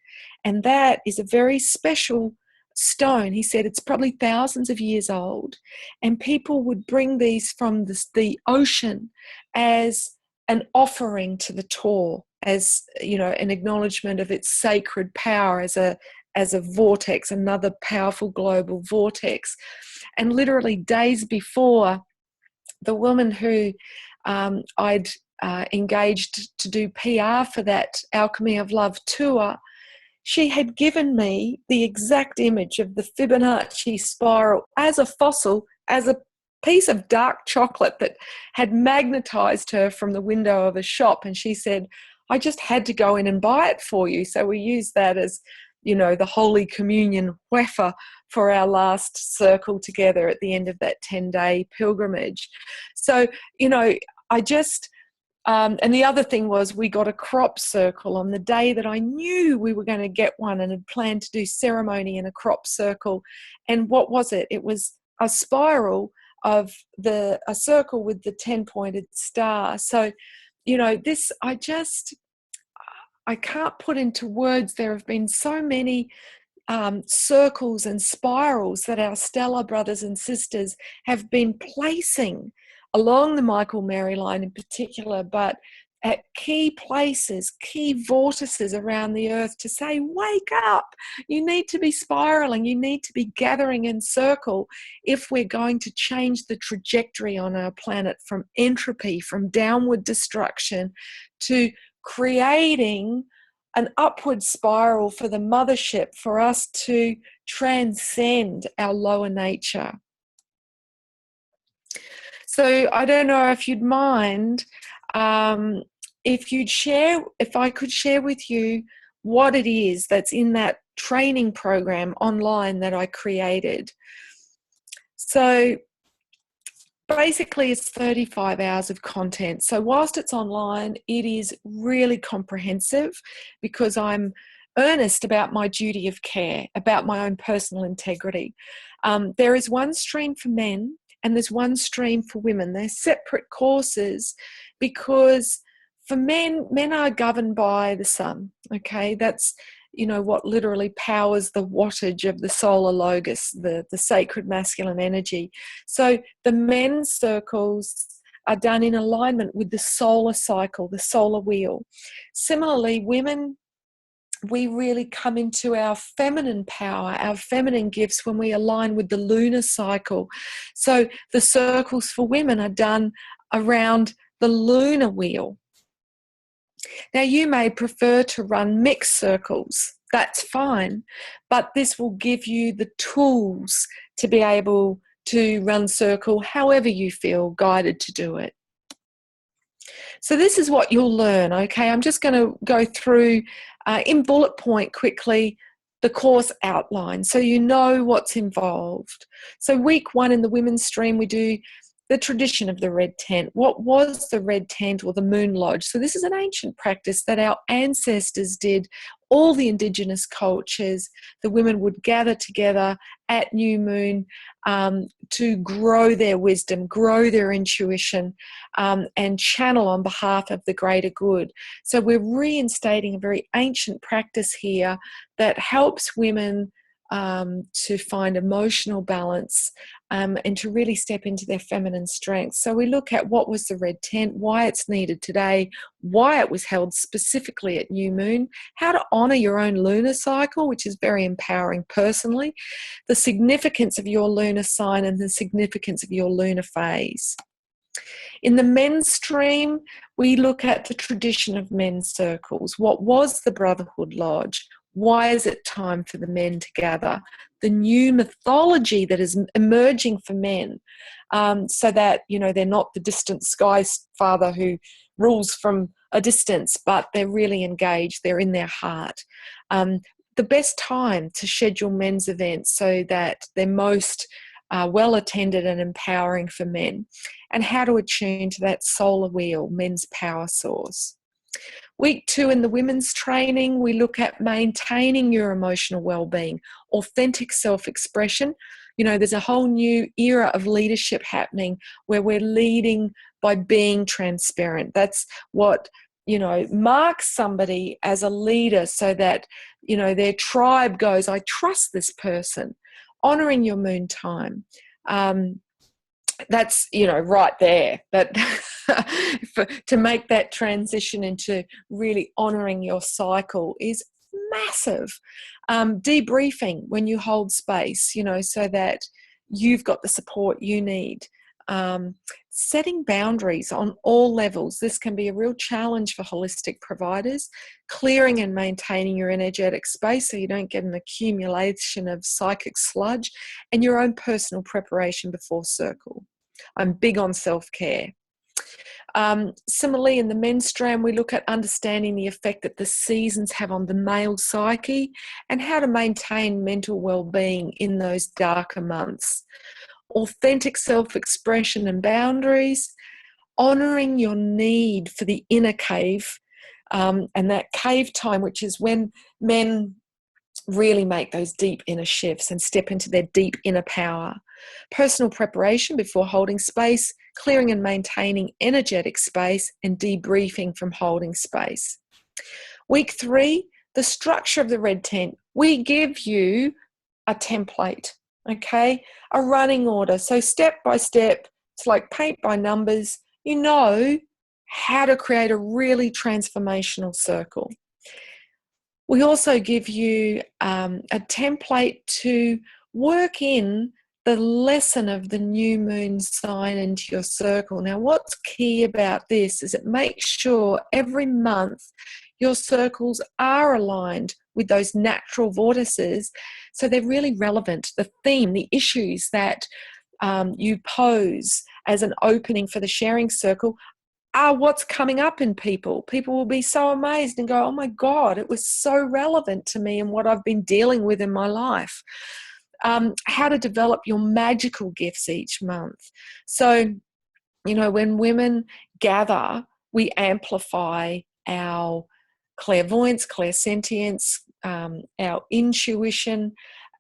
A: And that is a very special stone. He said it's probably thousands of years old. And people would bring these from the ocean as an offering to the tour, as, an acknowledgement of its sacred power as a vortex, another powerful global vortex. And literally days before, the woman who I'd engaged to do PR for that Alchemy of Love tour, she had given me the exact image of the Fibonacci spiral as a fossil, as a piece of dark chocolate that had magnetized her from the window of a shop. And she said, I just had to go in and buy it for you. So we used that as, the Holy Communion wafer for our last circle together at the end of that 10-day pilgrimage. So, I just... and the other thing was we got a crop circle on the day that I knew we were going to get one, and had planned to do ceremony in a crop circle. And what was it? It was a spiral of a circle with the 10-pointed star. So, this, I can't put into words. There have been so many circles and spirals that our stellar brothers and sisters have been placing along the Michael-Mary line in particular, but at key places, key vortices around the earth, to say, wake up, you need to be spiraling, you need to be gathering in circle if we're going to change the trajectory on our planet from entropy, from downward destruction, to creating an upward spiral for the mothership, for us to transcend our lower nature. So I don't know if you'd mind if I could share with you what it is that's in that training program online that I created. So basically it's 35 hours of content. So whilst it's online, it is really comprehensive, because I'm earnest about my duty of care, about my own personal integrity. There is one stream for men and there's one stream for women. They're separate courses, because for men are governed by the sun, okay? That's, what literally powers the wattage of the solar logos, the sacred masculine energy. So the men's circles are done in alignment with the solar cycle, the solar wheel. Similarly, women, we really come into our feminine power, our feminine gifts, when we align with the lunar cycle. So the circles for women are done around the lunar wheel. Now, you may prefer to run mixed circles. That's fine, but this will give you the tools to be able to run circle however you feel guided to do it. So this is what you'll learn, okay? I'm just going to go through in bullet point quickly the course outline, so you know what's involved. So week 1 in the women's stream, we do the tradition of the red tent. What was the red tent or the moon lodge? So this is an ancient practice that our ancestors did. All the indigenous cultures, the women would gather together at new moon to grow their wisdom, grow their intuition, and channel on behalf of the greater good. So we're reinstating a very ancient practice here that helps women to find emotional balance and to really step into their feminine strengths. So we look at what was the red tent, why it's needed today, why it was held specifically at new moon, how to honour your own lunar cycle, which is very empowering personally, the significance of your lunar sign and the significance of your lunar phase. In the men's stream, we look at the tradition of men's circles. What was the Brotherhood Lodge? Why is it time for the men to gather? The new mythology that is emerging for men, so that, they're not the distant sky father who rules from a distance, but they're really engaged, they're in their heart. The best time to schedule men's events so that they're most well attended and empowering for men, and how to attune to that solar wheel, men's power source. Week 2 in the women's training, we look at maintaining your emotional well-being, authentic self-expression. There's a whole new era of leadership happening where we're leading by being transparent. That's what, marks somebody as a leader, so that, their tribe goes, I trust this person. Honouring your moon time. That's, right there. That to make that transition into really honouring your cycle is massive. Debriefing when you hold space, so that you've got the support you need. setting boundaries on all levels. This can be a real challenge for holistic providers. Clearing and maintaining your energetic space so you don't get an accumulation of psychic sludge, and your own personal preparation before circle. I'm big on self-care. Similarly, in the men's strand, we look at understanding the effect that the seasons have on the male psyche and how to maintain mental well-being in those darker months. Authentic self-expression and boundaries, honouring your need for the inner cave, and that cave time, which is when men really make those deep inner shifts and step into their deep inner power. Personal preparation before holding space, clearing and maintaining energetic space, and debriefing from holding space. Week 3, the structure of the red tent. We give you a template, okay? A running order. So step by step, it's like paint by numbers. You know how to create a really transformational circle. We also give you a template to work in the lesson of the new moon sign into your circle. Now, what's key about this is it makes sure every month your circles are aligned with those natural vortices, so they're really relevant. The theme, the issues that you pose as an opening for the sharing circle are what's coming up in people. People will be so amazed and go, oh my God, it was so relevant to me and what I've been dealing with in my life. How to develop your magical gifts each month. So, you know, when women gather, we amplify our clairvoyance, clairsentience, our intuition,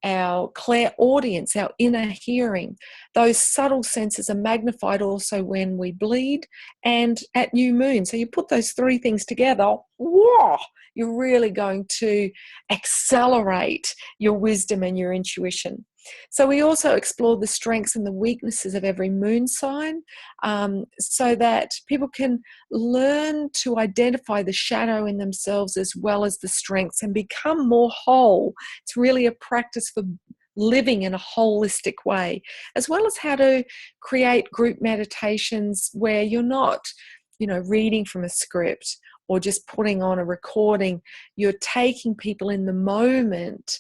A: our clairaudience, our inner hearing. Those subtle senses are magnified also when we bleed and at new moon. So you put those 3 things together, whoa, you're really going to accelerate your wisdom and your intuition. So we also explore the strengths and the weaknesses of every moon sign, so that people can learn to identify the shadow in themselves as well as the strengths and become more whole. It's really a practice for living in a holistic way, as well as how to create group meditations where you're not, you know, reading from a script or just putting on a recording. You're taking people in the moment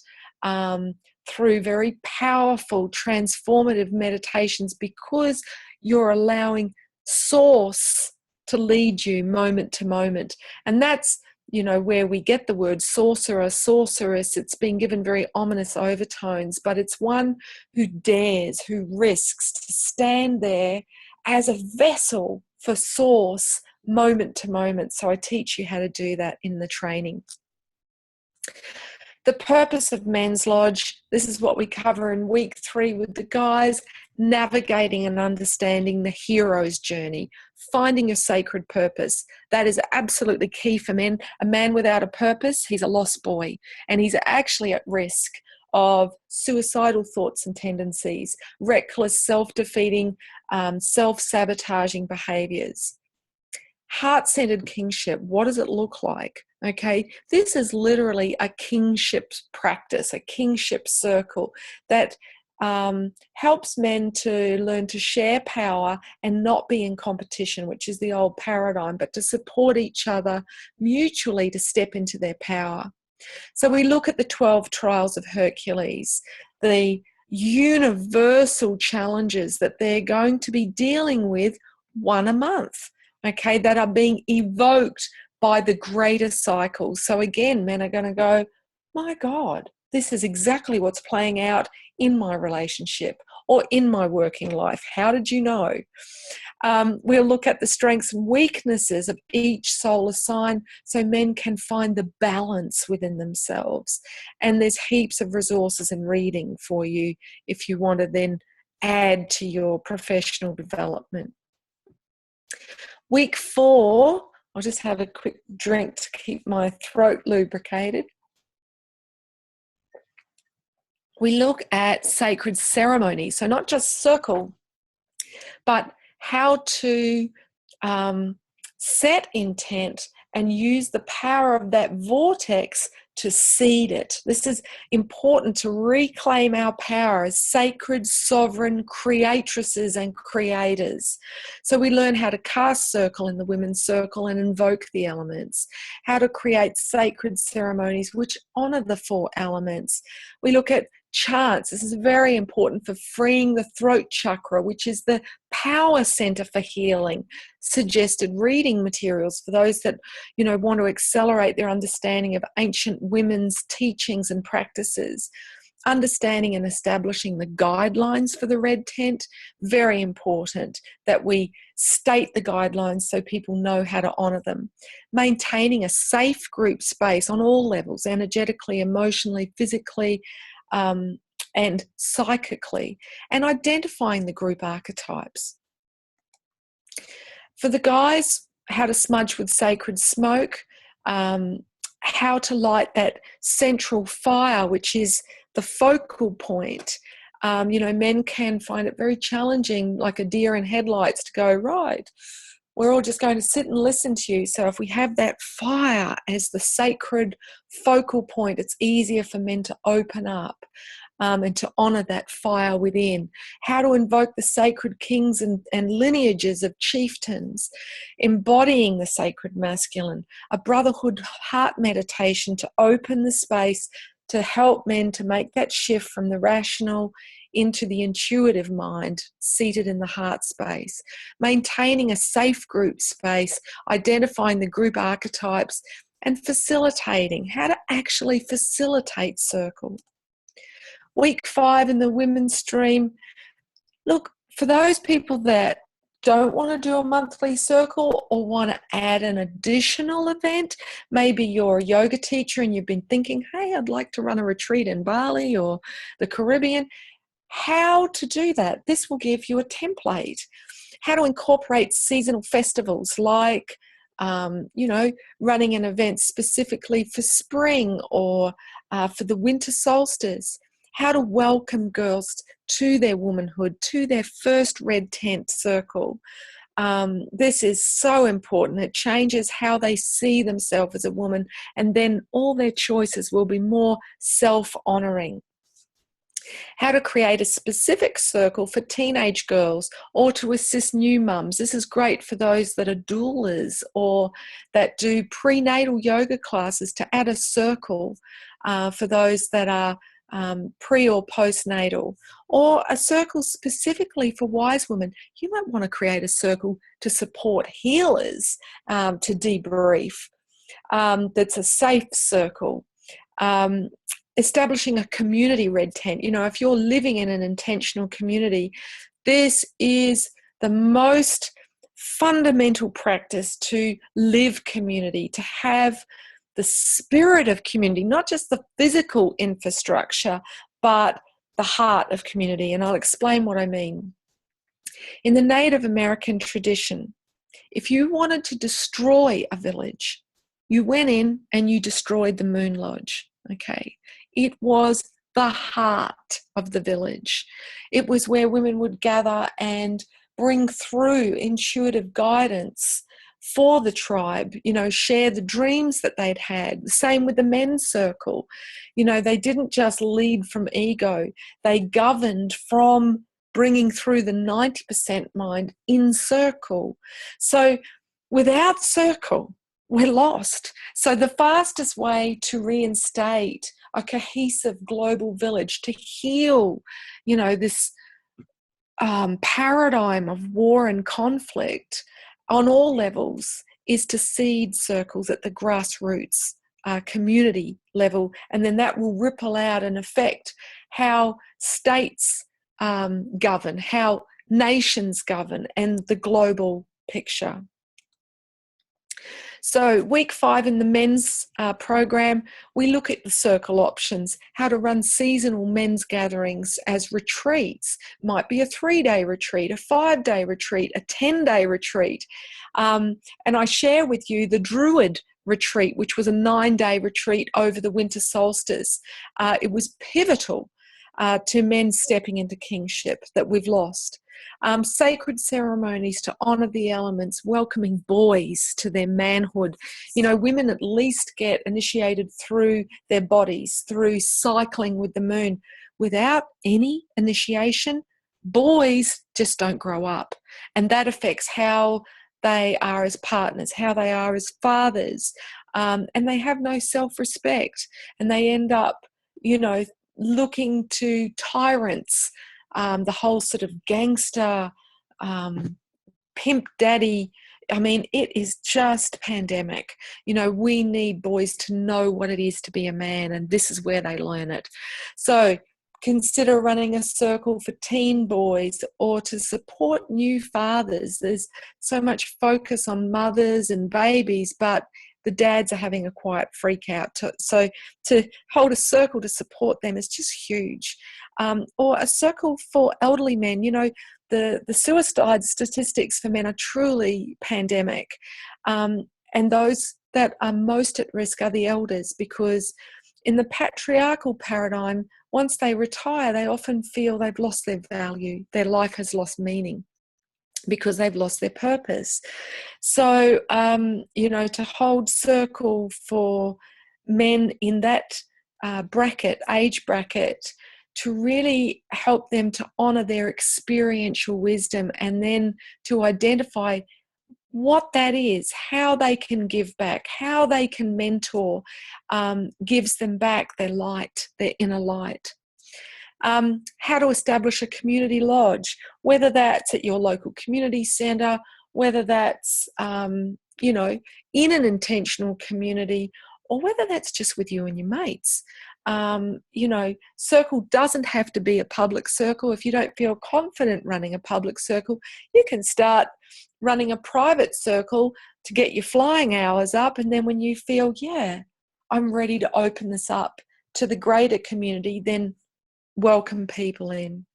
A: through very powerful, transformative meditations, because you're allowing source to lead you moment to moment. And that's, you know, where we get the word sorcerer, sorceress. It's been given very ominous overtones, but it's one who dares, who risks to stand there as a vessel for source moment to moment. So I teach you how to do that in the training. The purpose of Men's Lodge, this is what we cover in week 3 with the guys: navigating and understanding the hero's journey, finding your sacred purpose. That is absolutely key for men. A man without a purpose, he's a lost boy, and he's actually at risk of suicidal thoughts and tendencies, reckless, self-defeating, self-sabotaging behaviors. Heart-centered kingship, what does it look like? Okay, this is literally a kingship practice, a kingship circle that helps men to learn to share power and not be in competition, which is the old paradigm, but to support each other mutually to step into their power. So we look at the 12 trials of Hercules, the universal challenges that they're going to be dealing with, one a month, okay, that are being evoked by the greater cycles. So again, men are going to go, my God, this is exactly what's playing out in my relationship or in my working life. How did you know? We'll look at the strengths and weaknesses of each solar sign so men can find the balance within themselves. And there's heaps of resources and reading for you if you want to then add to your professional development. Week 4, I'll just have a quick drink to keep my throat lubricated. We look at sacred ceremony, so not just circle, but how to set intent and use the power of that vortex to seed it. This is important to reclaim our power as sacred, sovereign creatresses and creators. So we learn how to cast circle in the women's circle and invoke the elements, how to create sacred ceremonies which honor the 4 elements. We look at chants. This is very important for freeing the throat chakra, which is the power center for healing. Suggested reading materials for those that, want to accelerate their understanding of ancient women's teachings and practices. Understanding and establishing the guidelines for the red tent, very important that we state the guidelines so people know how to honor them. Maintaining a safe group space on all levels, energetically, emotionally, physically, and psychically, and identifying the group archetypes. For the guys, how to smudge with sacred smoke, how to light that central fire, which is the focal point. Men can find it very challenging, like a deer in headlights, to go, right, we're all just going to sit and listen to you. So if we have that fire as the sacred focal point, it's easier for men to open up and to honor that fire within. How to invoke the sacred kings and lineages of chieftains, embodying the sacred masculine, a brotherhood heart meditation to open the space to help men to make that shift from the rational into the intuitive mind, seated in the heart space. Maintaining a safe group space, identifying the group archetypes, and facilitating, how to actually facilitate circle. Week 5 in the women's stream. Look, for those people that don't want to do a monthly circle or want to add an additional event, maybe you're a yoga teacher and you've been thinking, hey, I'd like to run a retreat in Bali or the Caribbean. How to do that? This will give you a template. How to incorporate seasonal festivals like, running an event specifically for spring or for the winter solstice. How to welcome girls to their womanhood, to their first red tent circle. This is so important. It changes how they see themselves as a woman, and then all their choices will be more self-honoring. How to create a specific circle for teenage girls or to assist new mums. This is great for those that are doulas or that do prenatal yoga classes, to add a circle for those that are pre or postnatal, or a circle specifically for wise women. You might want to create a circle to support healers, to debrief. That's a safe circle. Establishing a community red tent. If you're living in an intentional community, this is the most fundamental practice to live community, to have the spirit of community, not just the physical infrastructure, but the heart of community. And I'll explain what I mean. In the Native American tradition, if you wanted to destroy a village, you went in and you destroyed the Moon Lodge. Okay. It was the heart of the village. It was where women would gather and bring through intuitive guidance for the tribe, share the dreams that they'd had. The same with the men's circle. They didn't just lead from ego. They governed from bringing through the 90% mind in circle. So without circle, we're lost. So the fastest way to reinstate a cohesive global village, to heal, this paradigm of war and conflict on all levels, is to seed circles at the grassroots community level. And then that will ripple out and affect how states govern, how nations govern, and the global picture. So week 5 in the men's program, we look at the circle options, how to run seasonal men's gatherings as retreats. Might be a 3-day retreat, a 5-day retreat, a 10-day retreat. And I share with you the Druid retreat, which was a 9-day retreat over the winter solstice. It was pivotal to men stepping into kingship that we've lost. sacred ceremonies to honour the elements, welcoming boys to their manhood. You know, women at least get initiated through their bodies, through cycling with the moon. Without any initiation, boys just don't grow up. And that affects how they are as partners, how they are as fathers. And they have no self-respect. And they end up, you know, looking to tyrants, the whole sort of gangster, pimp daddy. I mean, it is just pandemic. You know, we need boys to know what it is to be a man, and this is where they learn it. So consider running a circle for teen boys or to support new fathers. There's so much focus on mothers and babies, but the dads are having a quiet freak out. So to hold a circle to support them is just huge. Or a circle for elderly men. You know, the suicide statistics for men are truly pandemic. And those that are most at risk are the elders, because in the patriarchal paradigm, once they retire, they often feel they've lost their value. Their life has lost meaning because they've lost their purpose. So, you know, to hold circle for men in that age bracket, to really help them to honour their experiential wisdom, and then to identify what that is, how they can give back, how they can mentor, gives them back their light, their inner light. How to establish a community lodge, whether that's at your local community centre, whether that's, you know, in an intentional community, or whether that's just with you and your mates. You know, circle doesn't have to be a public circle. If you don't feel confident running a public circle, you can start running a private circle to get your flying hours up. And then when you feel, yeah, I'm ready to open this up to the greater community, then welcome people in.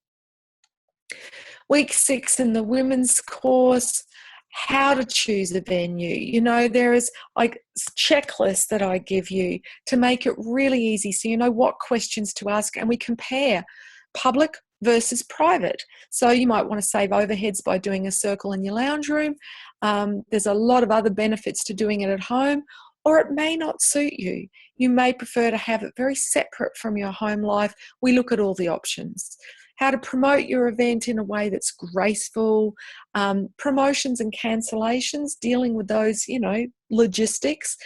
A: Week 6 in the women's course, how to choose a venue. You know, there is like checklists that I give you to make it really easy, so you know what questions to ask, and we compare public versus private. So you might want to save overheads by doing a circle in your lounge room. There's a lot of other benefits to doing it at home, or it may not suit you. You may prefer to have it very separate from your home life. We look at all the options. How to promote your event in a way that's graceful, promotions and cancellations, dealing with those, you know, logistics,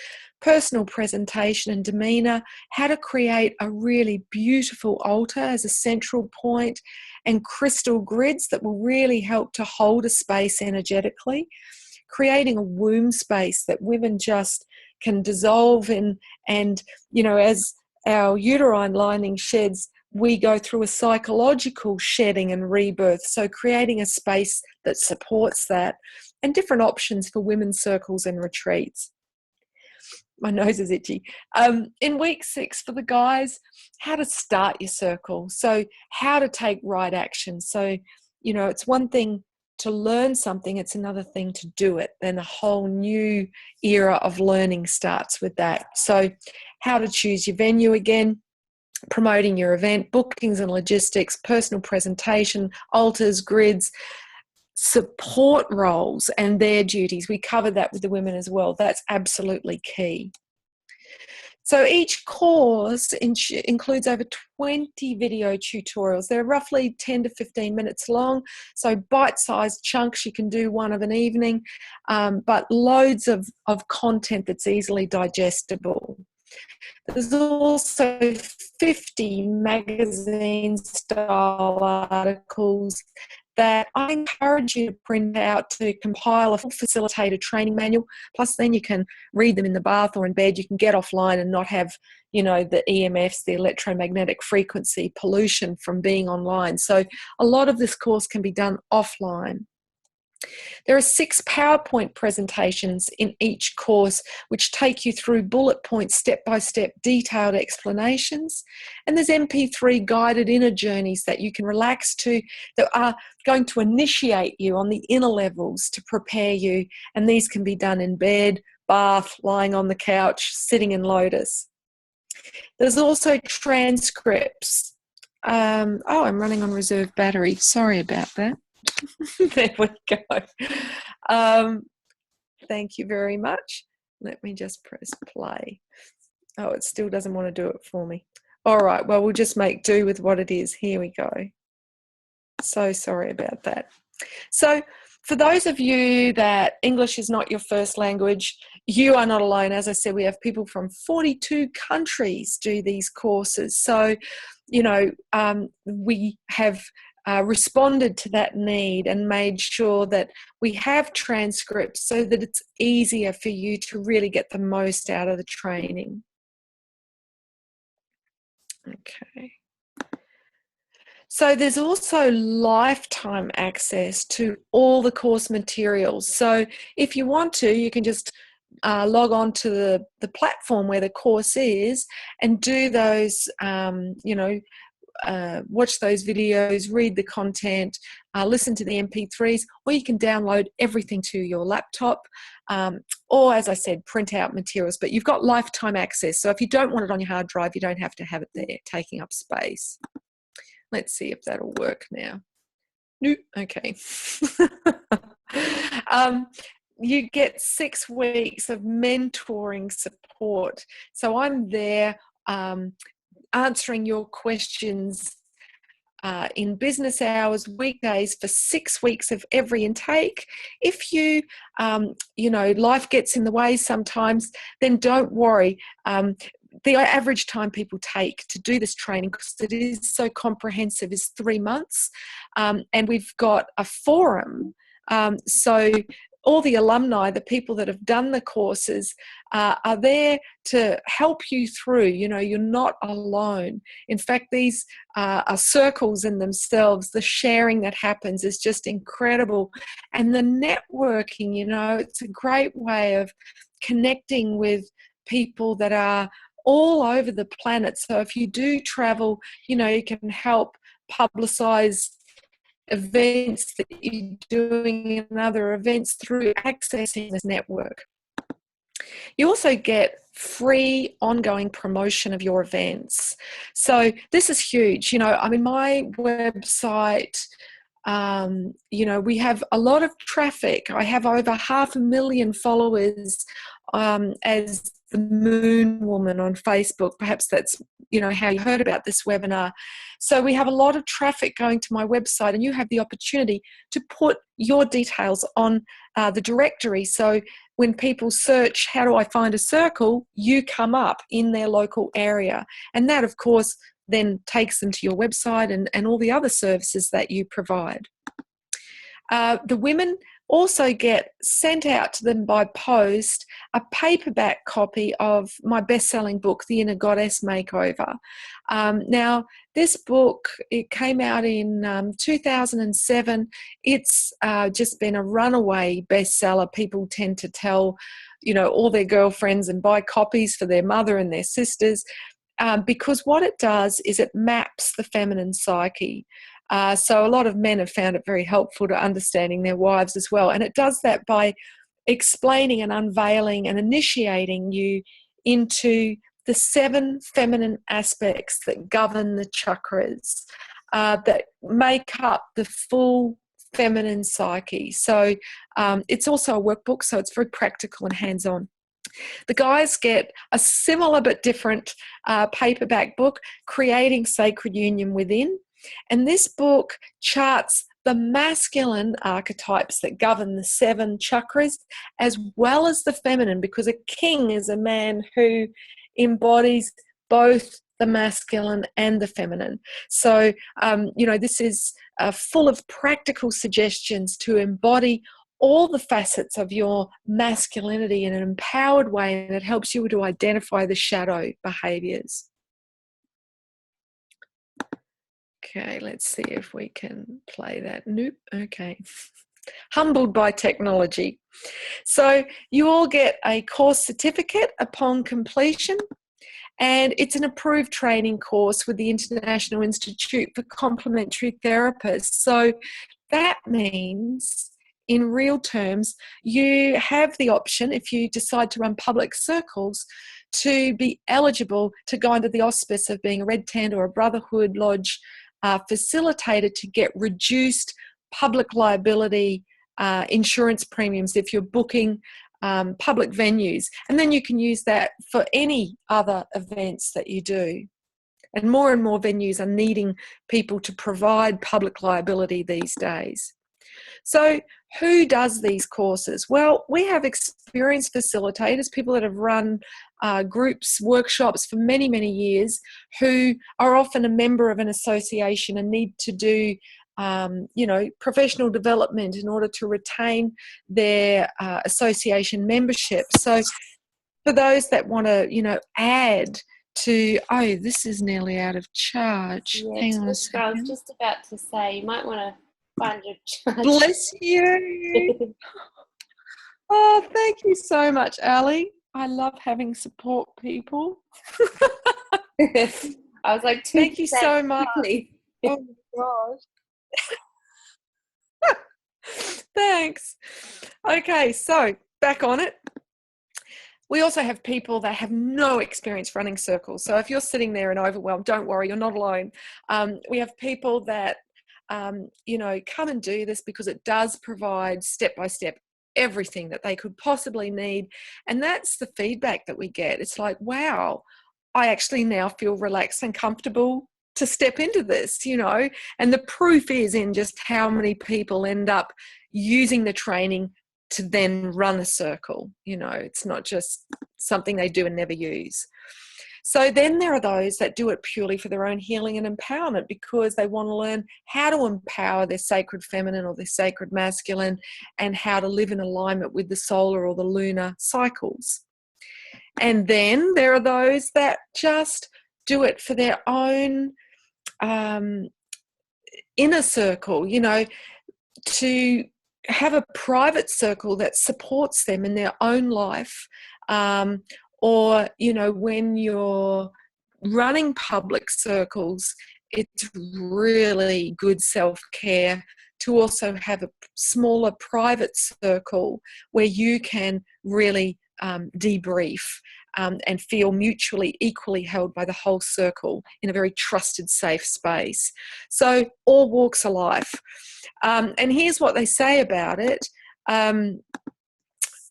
A: personal presentation and demeanour, how to create a really beautiful altar as a central point, and crystal grids that will really help to hold a space energetically, creating a womb space that women just can dissolve in. And, you know, as our uterine lining sheds, we go through a psychological shedding and rebirth. So creating a space that supports that, and different options for women's circles and retreats. My nose is itchy. In week 6 for the guys, how to start your circle. So how to take right action. So, you know, it's one thing to learn something, it's another thing to do it. Then a whole new era of learning starts with that. So how to choose your venue again, promoting your event, bookings and logistics, personal presentation, altars, grids, support roles and their duties. We covered that with the women as well. That's absolutely key. So each course includes over 20 video tutorials. They're roughly 10 to 15 minutes long, so bite-sized chunks. You can do one of an evening, but loads of content that's easily digestible. There's also 50 magazine-style articles that I encourage you to print out to compile a full facilitator training manual. Plus then you can read them in the bath or in bed. You can get offline and not have, you know, the EMFs, the electromagnetic frequency pollution from being online. So a lot of this course can be done offline. There are 6 PowerPoint presentations in each course which take you through bullet point, step-by-step detailed explanations. And there's MP3 guided inner journeys that you can relax to, that are going to initiate you on the inner levels to prepare you. And these can be done in bed, bath, lying on the couch, sitting in lotus. There's also transcripts. I'm running on reserve battery. Sorry about that. There we go. Thank you very much. Let me just press play. Oh, it still doesn't want to do it for me. All right, well, we'll just make do with what it is. Here we go. So sorry about that. So for those of you that English is not your first language, you are not alone. As I said, we have people from 42 countries do these courses. So, you know, we have responded to that need and made sure that we have transcripts so that it's easier for you to really get the most out of the training. Okay. So there's also lifetime access to all the course materials. So if you want to, you can just log on to the platform where the course is and do those, watch those videos, read the content, listen to the MP3s, or you can download everything to your laptop, or, as I said, print out materials. But you've got lifetime access. So if you don't want it on your hard drive, you don't have to have it there taking up space. Let's see if that'll work now. Nope. Okay. You get 6 weeks of mentoring support. So I'm there answering your questions in business hours, weekdays, for 6 weeks of every intake. If you, life gets in the way sometimes, then don't worry. The average time people take to do this training, because it is so comprehensive, is 3 months. And we've got a forum. So all the alumni, the people that have done the courses, are there to help you through. You know, you're not alone. In fact, these are circles in themselves. The sharing that happens is just incredible. And the networking, it's a great way of connecting with people that are all over the planet. So if you do travel, you can help publicize events that you're doing and other events through accessing this network. You also get free ongoing promotion of your events. So this is huge. My website, we have a lot of traffic. I have over 500,000 followers as the Moon Woman on Facebook. Perhaps that's, how you heard about this webinar. So we have a lot of traffic going to my website, and you have the opportunity to put your details on the directory. So when people search, how do I find a circle, you come up in their local area. And that, of course, then takes them to your website and all the other services that you provide. The women also get sent out to them by post a paperback copy of my best-selling book, The Inner Goddess Makeover. Now, this book, it came out in 2007. It's just been a runaway bestseller. People tend to tell, all their girlfriends and buy copies for their mother and their sisters, because what it does is it maps the feminine psyche. So a lot of men have found it very helpful to understanding their wives as well. And it does that by explaining and unveiling and initiating you into the 7 feminine aspects that govern the chakras, that make up the full feminine psyche. So it's also a workbook, so it's very practical and hands-on. The guys get a similar but different paperback book, Creating Sacred Union Within. And this book charts the masculine archetypes that govern the 7 chakras, as well as the feminine, because a king is a man who embodies both the masculine and the feminine. So, this is full of practical suggestions to embody all the facets of your masculinity in an empowered way, and it helps you to identify the shadow behaviors. Okay, let's see if we can play that. Nope. Okay. Humbled by technology. So you all get a course certificate upon completion, and it's an approved training course with the International Institute for Complementary Therapists. So that means, in real terms, you have the option, if you decide to run public circles, to be eligible to go under the auspice of being a Red Tent or a Brotherhood Lodge facilitator to get reduced public liability insurance premiums if you're booking public venues. And then you can use that for any other events that you do. And more venues are needing people to provide public liability these days. So who does these courses? Well, we have experienced facilitators, people that have run groups, workshops for many, many years, who are often a member of an association and need to do professional development in order to retain their association membership. So for those that want to, add to, this is nearly out of charge.
B: Yeah,
A: Hang on a
B: Tanishka, I was
A: second.
B: just about to say, you might want to find your charge.
A: Bless you. Oh, thank you so much, Ali. I love having support people.
B: I was like,
A: thank you so much.
B: Oh my
A: gosh. Thanks. Okay, so back on it. We also have people that have no experience running circles. So if you're sitting there and overwhelmed, don't worry, you're not alone. We have people that, come and do this because it does provide step-by-step everything that they could possibly need. And that's the feedback that we get. It's like, wow, I actually now feel relaxed and comfortable to step into this, and the proof is in just how many people end up using the training to then run a circle. It's not just something they do and never use. So then there are those that do it purely for their own healing and empowerment because they want to learn how to empower their sacred feminine or their sacred masculine and how to live in alignment with the solar or the lunar cycles. And then there are those that just do it for their own inner circle, to have a private circle that supports them in their own life. Or, when you're running public circles, it's really good self-care to also have a smaller private circle where you can really debrief and feel mutually equally held by the whole circle in a very trusted, safe space. So all walks of life. And here's what they say about it.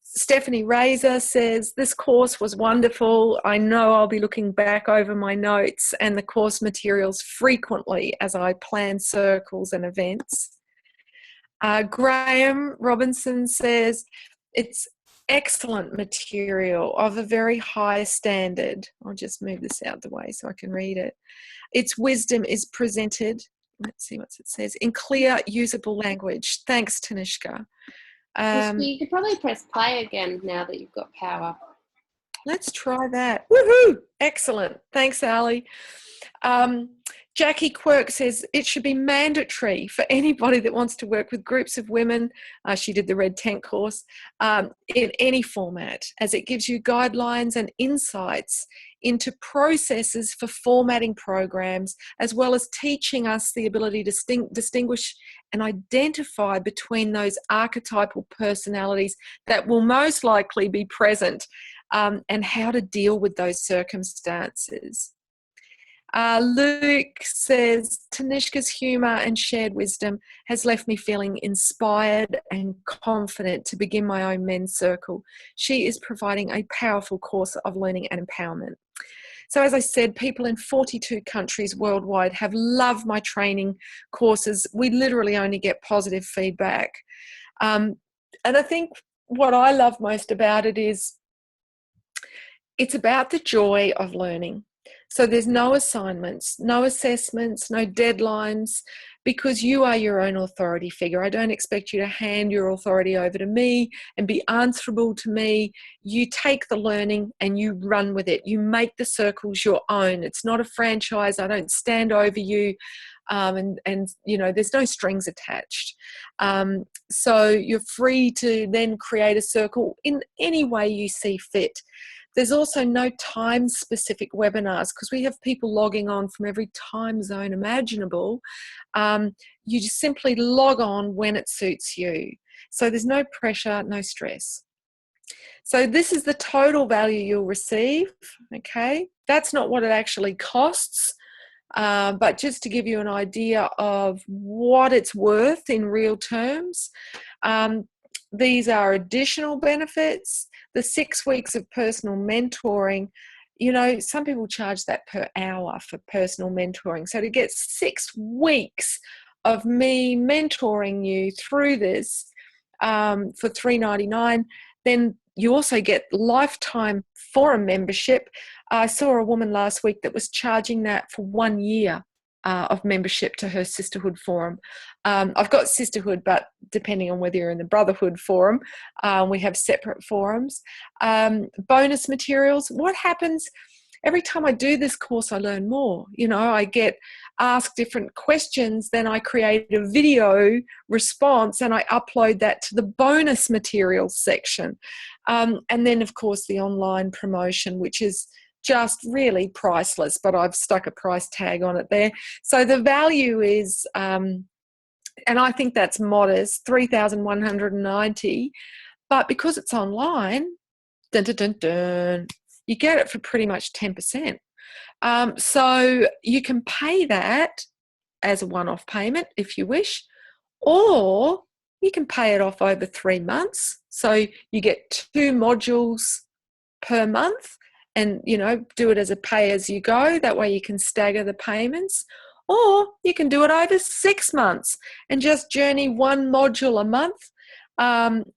A: Stephanie Razor says, this course was wonderful. I know I'll be looking back over my notes and the course materials frequently as I plan circles and events. Graham Robinson says, it's excellent material of a very high standard. I'll just move this out of the way so I can read it. Its wisdom is presented, let's see what it says, in clear, usable language. Thanks, Tanishka.
B: You could probably press play again now that you've got power.
A: Let's try that. Woohoo! Excellent. Thanks, Ali. Jackie Quirk says it should be mandatory for anybody that wants to work with groups of women. She did the Red Tent course in any format, as it gives you guidelines and insights into processes for formatting programs, as well as teaching us the ability to distinguish and identify between those archetypal personalities that will most likely be present and how to deal with those circumstances. Luke says, Tanishka's humour and shared wisdom has left me feeling inspired and confident to begin my own men's circle. She is providing a powerful course of learning and empowerment. So as I said, people in 42 countries worldwide have loved my training courses. We literally only get positive feedback. And I think what I love most about it is it's about the joy of learning. So there's no assignments, no assessments, no deadlines, because you are your own authority figure. I don't expect you to hand your authority over to me and be answerable to me. You take the learning and you run with it. You make the circles your own. It's not a franchise. I don't stand over you. And there's no strings attached. So you're free to then create a circle in any way you see fit. There's also no time-specific webinars because we have people logging on from every time zone imaginable. You just simply log on when it suits you. So there's no pressure, no stress. So this is the total value you'll receive, okay? That's not what it actually costs. But just to give you an idea of what it's worth in real terms, these are additional benefits. The 6 weeks of personal mentoring, you know, some people charge that per hour for personal mentoring. So to get 6 weeks of me mentoring you through this for $3.99, then you also get lifetime forum membership. I saw a woman last week that was charging that for 1 year of membership to her sisterhood forum. I've got sisterhood, but depending on whether you're in the brotherhood forum, we have separate forums. Bonus materials. What happens every time I do this course? I learn more. You know, I get asked different questions, then I create a video response and I upload that to the bonus materials section. And then, of course, the online promotion, which is just really priceless, but I've stuck a price tag on it there. So the value is, and I think that's modest, $3,190. But because it's online, dun, dun, dun, dun, you get it for pretty much 10%. So you can pay that as a one-off payment if you wish, or you can pay it off over 3 months. So you get 2 modules per month and, you know, do it as a pay-as-you-go. That way you can stagger the payments. Or you can do it over 6 months and just journey 1 module a month,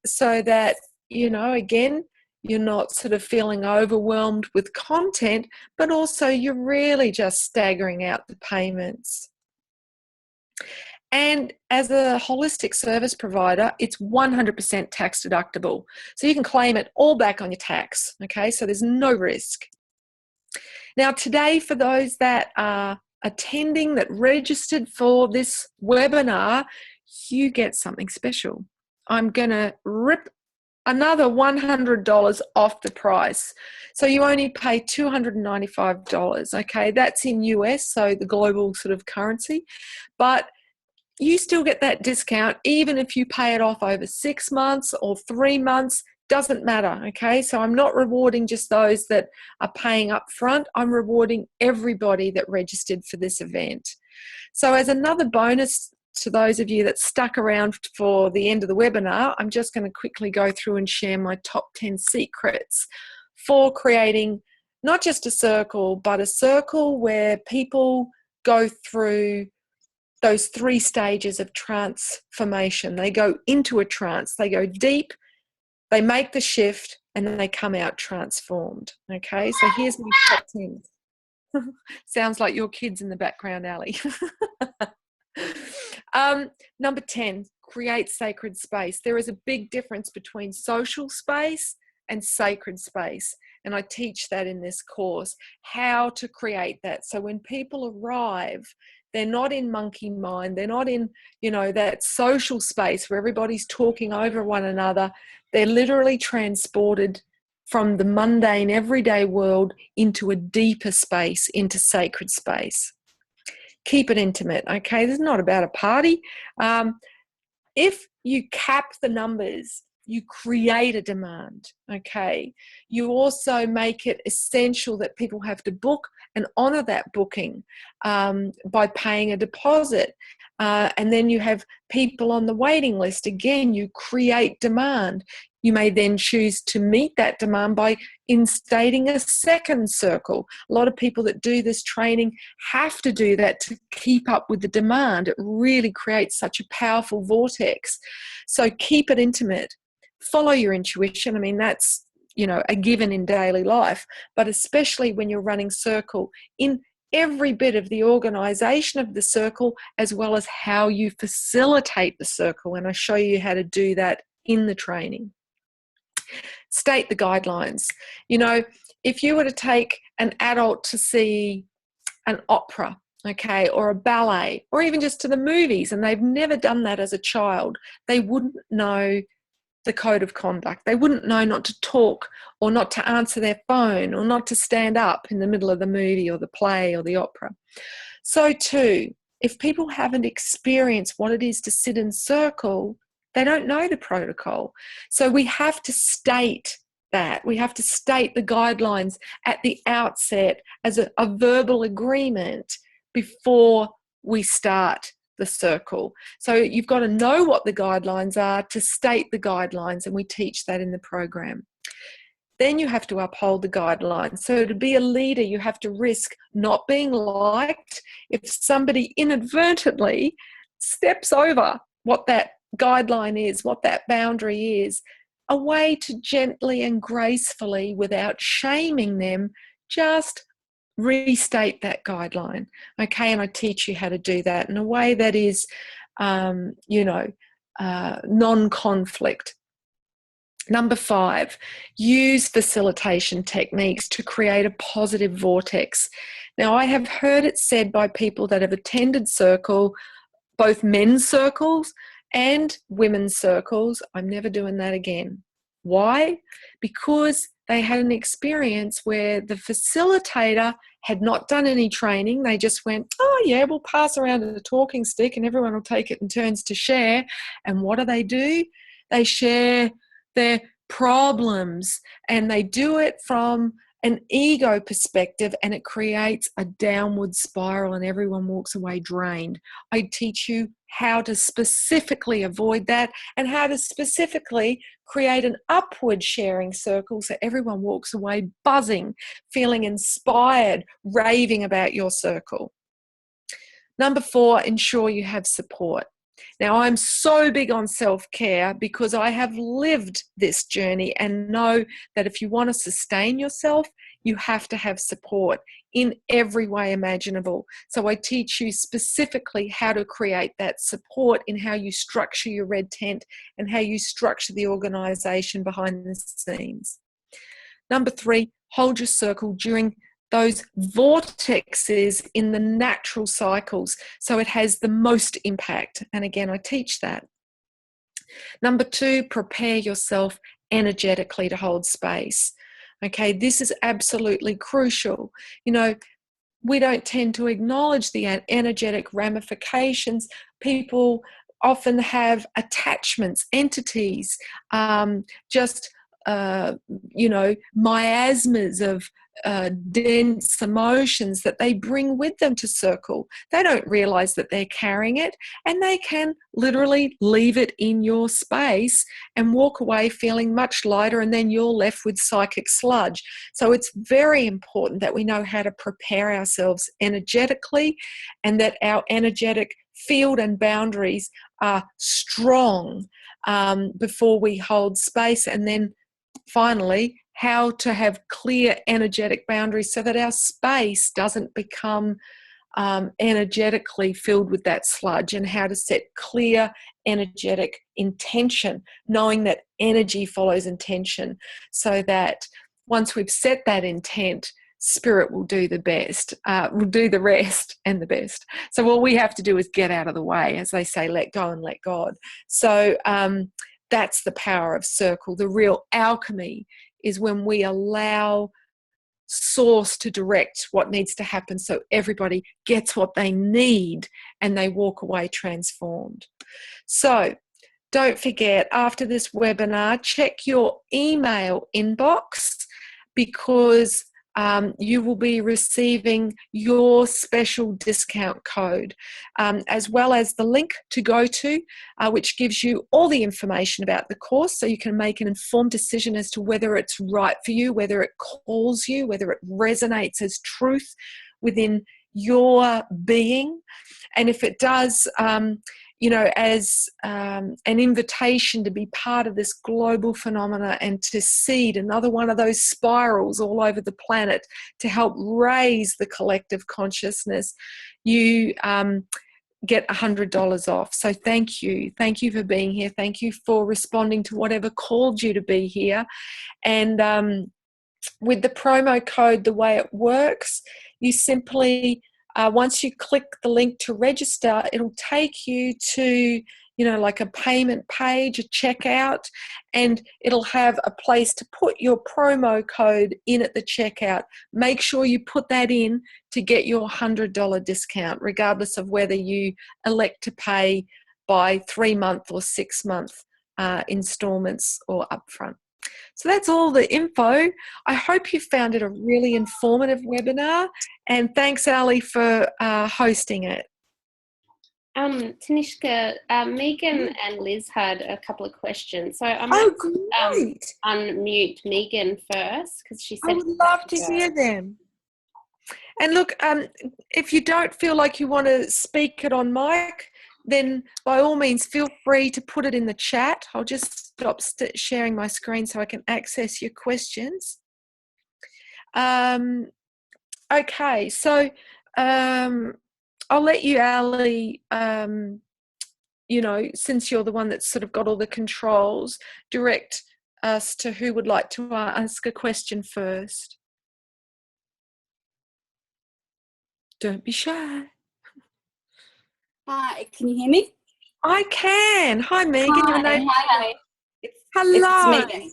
A: so that, you know, again, you're not sort of feeling overwhelmed with content, but also you're really just staggering out the payments. And as a holistic service provider, it's 100% tax deductible. So you can claim it all back on your tax, okay? So there's no risk. Now today, for those that are attending, that registered for this webinar, you get something special. I'm going to rip another $100 off the price. So you only pay $295, okay? That's in US, so the global sort of currency. But you still get that discount even if you pay it off over 6 months or 3 months, doesn't matter, okay? So I'm not rewarding just those that are paying up front. I'm rewarding everybody that registered for this event. So as another bonus to those of you that stuck around for the end of the webinar, I'm just going to quickly go through and share my top 10 secrets for creating not just a circle, but a circle where people go through those 3 stages of transformation. They go into a trance, they go deep, they make the shift, and then they come out transformed. Okay, so here's my top 10. Sounds like your kids in the background, Ali. Number 10, create sacred space. There is a big difference between social space and sacred space. And I teach that in this course, how to create that. So when people arrive, they're not in monkey mind. They're not in, you know, that social space where everybody's talking over one another. They're literally transported from the mundane, everyday world into a deeper space, into sacred space. Keep it intimate, okay? This is not about a party. If you cap the numbers, you create a demand, okay? You also make it essential that people have to book and honour that booking by paying a deposit. And then you have people on the waiting list. Again, you create demand. You may then choose to meet that demand by instating a second circle. A lot of people that do this training have to do that to keep up with the demand. It really creates such a powerful vortex. So keep it intimate. Follow your intuition. I mean, that's, you know, a given in daily life, but especially when you're running circle, in every bit of the organization of the circle, as well as how you facilitate the circle. And I show you how to do that in the training. State the guidelines. You know, if you were to take an adult to see an opera, okay, or a ballet, or even just to the movies, and they've never done that as a child, they wouldn't know the code of conduct. They wouldn't know not to talk or not to answer their phone or not to stand up in the middle of the movie or the play or the opera. So too, if people haven't experienced what it is to sit in circle, they don't know the protocol. So we have to state that. We have to state the guidelines at the outset as a verbal agreement before we start the circle. So you've got to know what the guidelines are to state the guidelines, and we teach that in the program. Then you have to uphold the guidelines. So to be a leader, you have to risk not being liked. If somebody inadvertently steps over what that guideline is, what that boundary is, a way to gently and gracefully, without shaming them, just restate that guideline. Okay, and I teach you how to do that in a way that is, non-conflict. Number 5, use facilitation techniques to create a positive vortex. Now, I have heard it said by people that have attended circle, both men's circles and women's circles, I'm never doing that again. Why? Because they had an experience where the facilitator had not done any training. They just went, oh yeah, we'll pass around a talking stick and everyone will take it in turns to share. And what do? They share their problems, and they do it from an ego perspective, and it creates a downward spiral and everyone walks away drained. I teach you how to specifically avoid that and how to specifically create an upward sharing circle so everyone walks away buzzing, feeling inspired, raving about your circle. Number 4, ensure you have support. Now, I'm so big on self-care because I have lived this journey and know that if you want to sustain yourself, you have to have support in every way imaginable. So I teach you specifically how to create that support in how you structure your red tent and how you structure the organization behind the scenes. Number 3, hold your circle during those vortexes in the natural cycles, so it has the most impact. And again, I teach that. Number 2, prepare yourself energetically to hold space. Okay, this is absolutely crucial. You know, we don't tend to acknowledge the energetic ramifications. People often have attachments, entities, miasmas of dense emotions that they bring with them to circle. They don't realize that they're carrying it, and they can literally leave it in your space and walk away feeling much lighter, and then you're left with psychic sludge. So it's very important that we know how to prepare ourselves energetically, and that our energetic field and boundaries are strong before we hold space. And then finally, how to have clear energetic boundaries so that our space doesn't become energetically filled with that sludge, and how to set clear energetic intention, knowing that energy follows intention, so that once we've set that intent, Spirit will do the best, will do the rest and the best. So all we have to do is get out of the way, as they say, let go and let God. So that's the power of circle. The real alchemy is when we allow source to direct what needs to happen so everybody gets what they need and they walk away transformed. So don't forget, after this webinar, check your email inbox, because you will be receiving your special discount code, as well as the link to go to, which gives you all the information about the course, so you can make an informed decision as to whether it's right for you, whether it calls you, whether it resonates as truth within your being. And if it does, as an invitation to be part of this global phenomena and to seed another one of those spirals all over the planet to help raise the collective consciousness, you get $100 off. So thank you. Thank you for being here. Thank you for responding to whatever called you to be here. And with the promo code, the way it works, you simply... once you click the link to register, it'll take you to, like a payment page, a checkout, and it'll have a place to put your promo code in at the checkout. Make sure you put that in to get your $100 discount, regardless of whether you elect to pay by 3-month or 6-month installments or upfront. So that's all the info. I hope you found it a really informative webinar, and thanks, Ali, for hosting it.
B: Tanishka, Megan and Liz had a couple of questions. So I
A: Oh,
B: might
A: great.
B: Unmute Megan first, because she said
A: I would love to hear them. And look, if you don't feel like you want to speak it on mic, then by all means feel free to put it in the chat. I'll just stop sharing my screen so I can access your questions. Okay, so I'll let you, Ali, you know, since you're the one that's sort of got all the controls, direct us to who would like to ask a question first. Don't be shy.
C: Hi, can you hear me?
A: I can. Hi, Megan.
C: Hi,
A: Your name?
C: hi.
A: Hello.
C: It's Megan.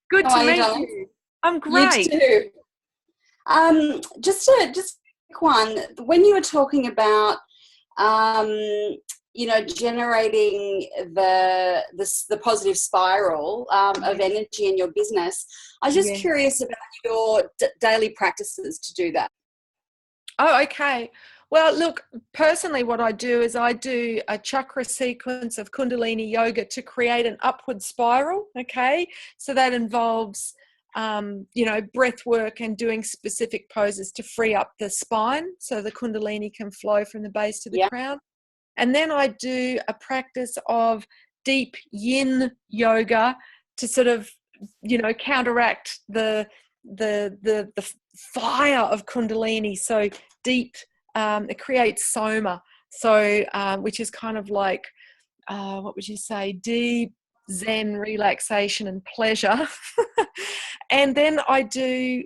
A: Good
C: How
A: to
C: are you,
A: meet
C: darling?
A: you. I'm great.
C: You too. Just a quick one. When you were talking about, you know, generating the positive spiral of energy in your business, I was just curious about your daily practices to do that.
A: Oh, okay. Well, look, personally what I do is I do a chakra sequence of Kundalini yoga to create an upward spiral, okay? So that involves, you know, breath work and doing specific poses to free up the spine so the Kundalini can flow from the base to the crown. And then I do a practice of deep yin yoga to sort of, you know, counteract the fire of Kundalini. So deep, it creates soma. So, which is kind of like, what would you say, deep Zen relaxation and pleasure. And then I do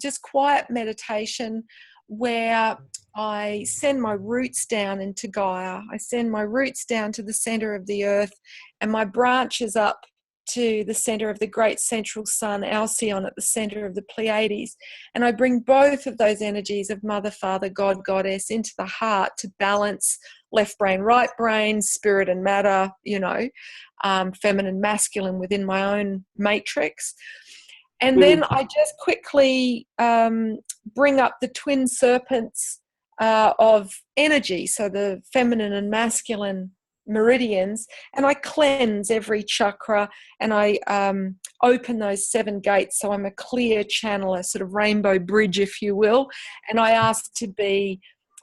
A: just quiet meditation where I send my roots down into Gaia. I send my roots down to the center of the earth and my branches up to the center of the great central sun, Alcyon, at the center of the Pleiades. And I bring both of those energies of Mother, Father, God, Goddess into the heart to balance left brain, right brain, spirit and matter, you know, feminine, masculine within my own matrix. And then I just quickly bring up the twin serpents of energy, so the feminine and masculine meridians, and I cleanse every chakra and I open those 7 gates so I'm a clear channel, a sort of rainbow bridge, if you will, and I ask to be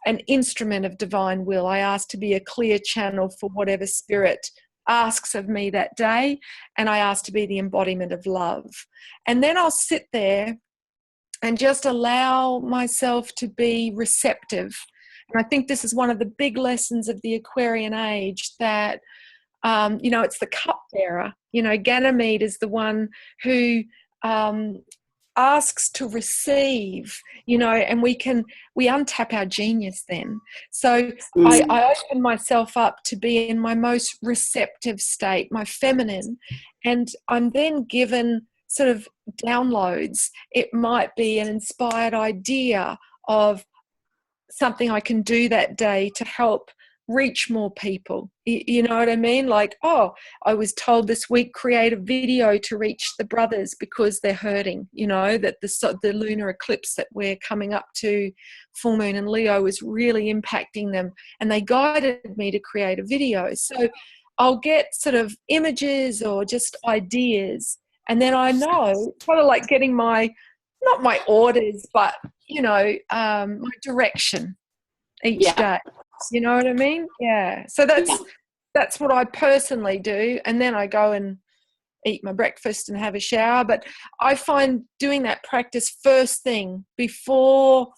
A: an instrument of divine will. I ask to be a clear channel for whatever spirit asks of me that day, and I ask to be the embodiment of love. And then I'll sit there and just allow myself to be receptive. And I think this is one of the big lessons of the Aquarian age, that, you know, it's the cupbearer. You know, Ganymede is the one who asks to receive, you know, and we untap our genius then. So I open myself up to be in my most receptive state, my feminine, and I'm then given sort of downloads. It might be an inspired idea of something I can do that day to help reach more people. You know what I mean? Like, oh, I was told this week, create a video to reach the brothers because they're hurting, you know, that the lunar eclipse that we're coming up to, full moon in Leo, is really impacting them. And they guided me to create a video. So I'll get sort of images or just ideas. And then I know, kind of like getting not my orders, but, you know, my direction each day. You know what I mean? Yeah. So that's what I personally do. And then I go and eat my breakfast and have a shower. But I find doing that practice first thing before,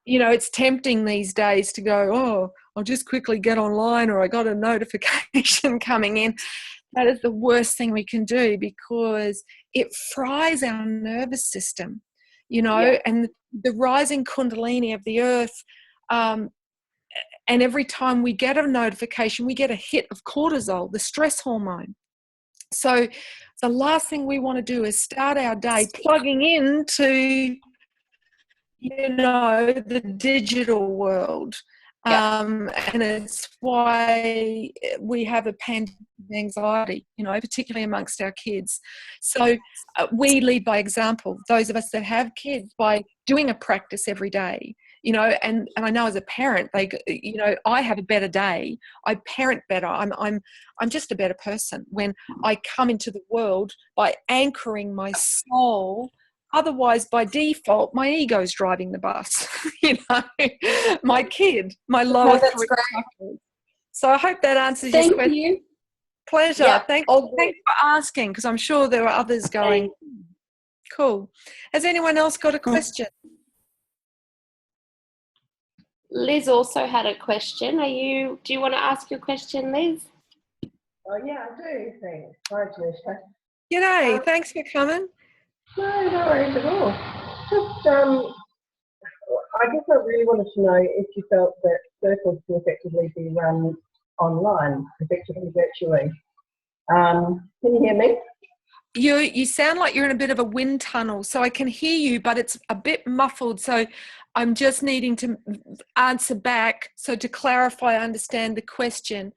A: you know, it's tempting these days to go, oh, I'll just quickly get online, or I got a notification coming in. That is the worst thing we can do, because it fries our nervous system, you know, and the rising Kundalini of the earth, and every time we get a notification, we get a hit of cortisol, the stress hormone. So the last thing we want to do is start our day plugging into, you know, the digital world. And it's why we have a pandemic of anxiety, particularly amongst our kids. So we lead by example, those of us that have kids, by doing a practice every day, and I know as a parent, I have a better day. I parent better. I'm just a better person when I come into the world by anchoring my soul. Otherwise, by default, my ego's driving the bus, my kid, my lower three chakras. So I hope that answers your question.
B: Thank you.
A: Pleasure.
B: Yeah,
A: thanks for asking, because I'm sure there are others going, cool. Has anyone else got a question?
B: Liz also had a question. Do you want to ask your question, Liz?
D: Oh, yeah, I do, thanks. Hi, Tanishka.
A: G'day, thanks for coming.
D: No worries at all. Just, I guess I really wanted to know if you felt that circles can effectively be run online, effectively virtually. Can you hear me?
A: You sound like you're in a bit of a wind tunnel, so I can hear you, but it's a bit muffled. So I'm just needing to answer back. So to clarify, I understand the question.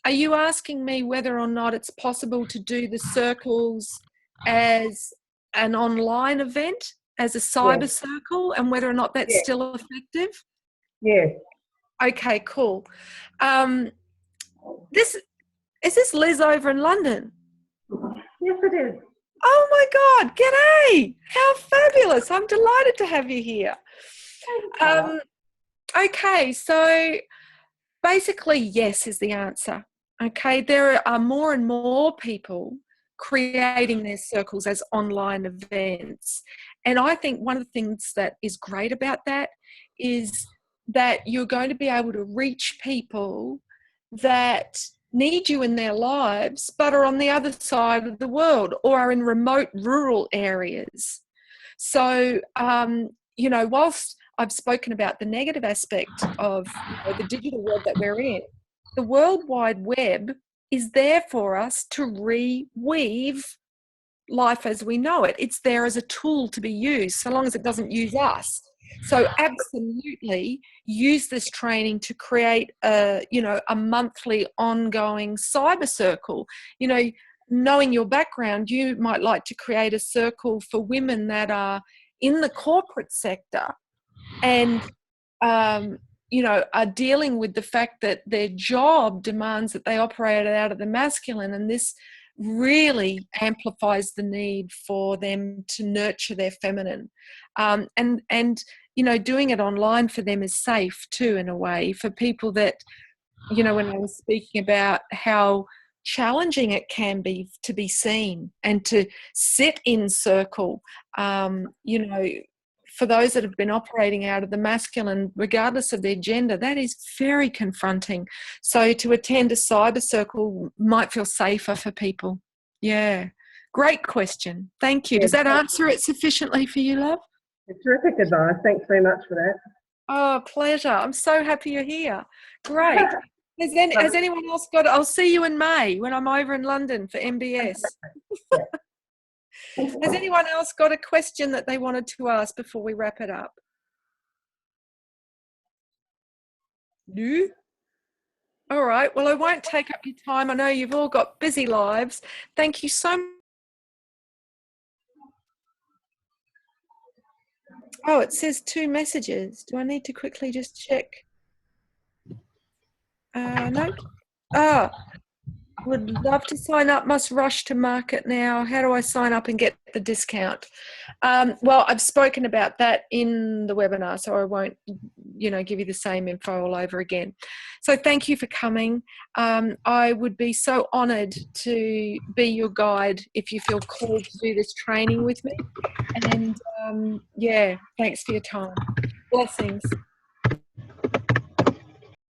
A: Are you asking me whether or not it's possible to do the circles as an online event, as a cyber circle, and whether or not that's still effective?
D: Yes.
A: Okay, cool. Is this Liz over in London?
D: Yes, it is.
A: Oh my God, g'day. How fabulous. I'm delighted to have you here. Okay, so basically yes is the answer. Okay, there are more and more people creating their circles as online events. And I think one of the things that is great about that is that you're going to be able to reach people that need you in their lives but are on the other side of the world or are in remote rural areas. So, whilst I've spoken about the negative aspect of the digital world that we're in, the World Wide Web is there for us to reweave life as we know it. It's there as a tool to be used, so long as it doesn't use us. So absolutely use this training to create a monthly ongoing cyber circle. Knowing your background, you might like to create a circle for women that are in the corporate sector and are dealing with the fact that their job demands that they operate out of the masculine, and this really amplifies the need for them to nurture their feminine. And doing it online for them is safe too, in a way, for people that, when I was speaking about how challenging it can be to be seen and to sit in circle, for those that have been operating out of the masculine, regardless of their gender, that is very confronting. So to attend a cyber circle might feel safer for people. Yeah. Great question. Thank you. Does that answer it sufficiently for you, love?
D: Terrific advice. Thanks very much for that.
A: Oh, pleasure. I'm so happy you're here. Great. Has anyone else got, I'll see you in May when I'm over in London for MBS. Has anyone else got a question that they wanted to ask before we wrap it up? No? All right. Well, I won't take up your time. I know you've all got busy lives. Thank you so much. Oh, it says 2 messages. Do I need to quickly just check? No. Oh, would love to sign up, must rush to market now. How do I sign up and get the discount? Well, I've spoken about that in the webinar, so I won't, give you the same info all over again. So thank you for coming. I would be so honoured to be your guide if you feel called to do this training with me. And thanks for your time. Blessings.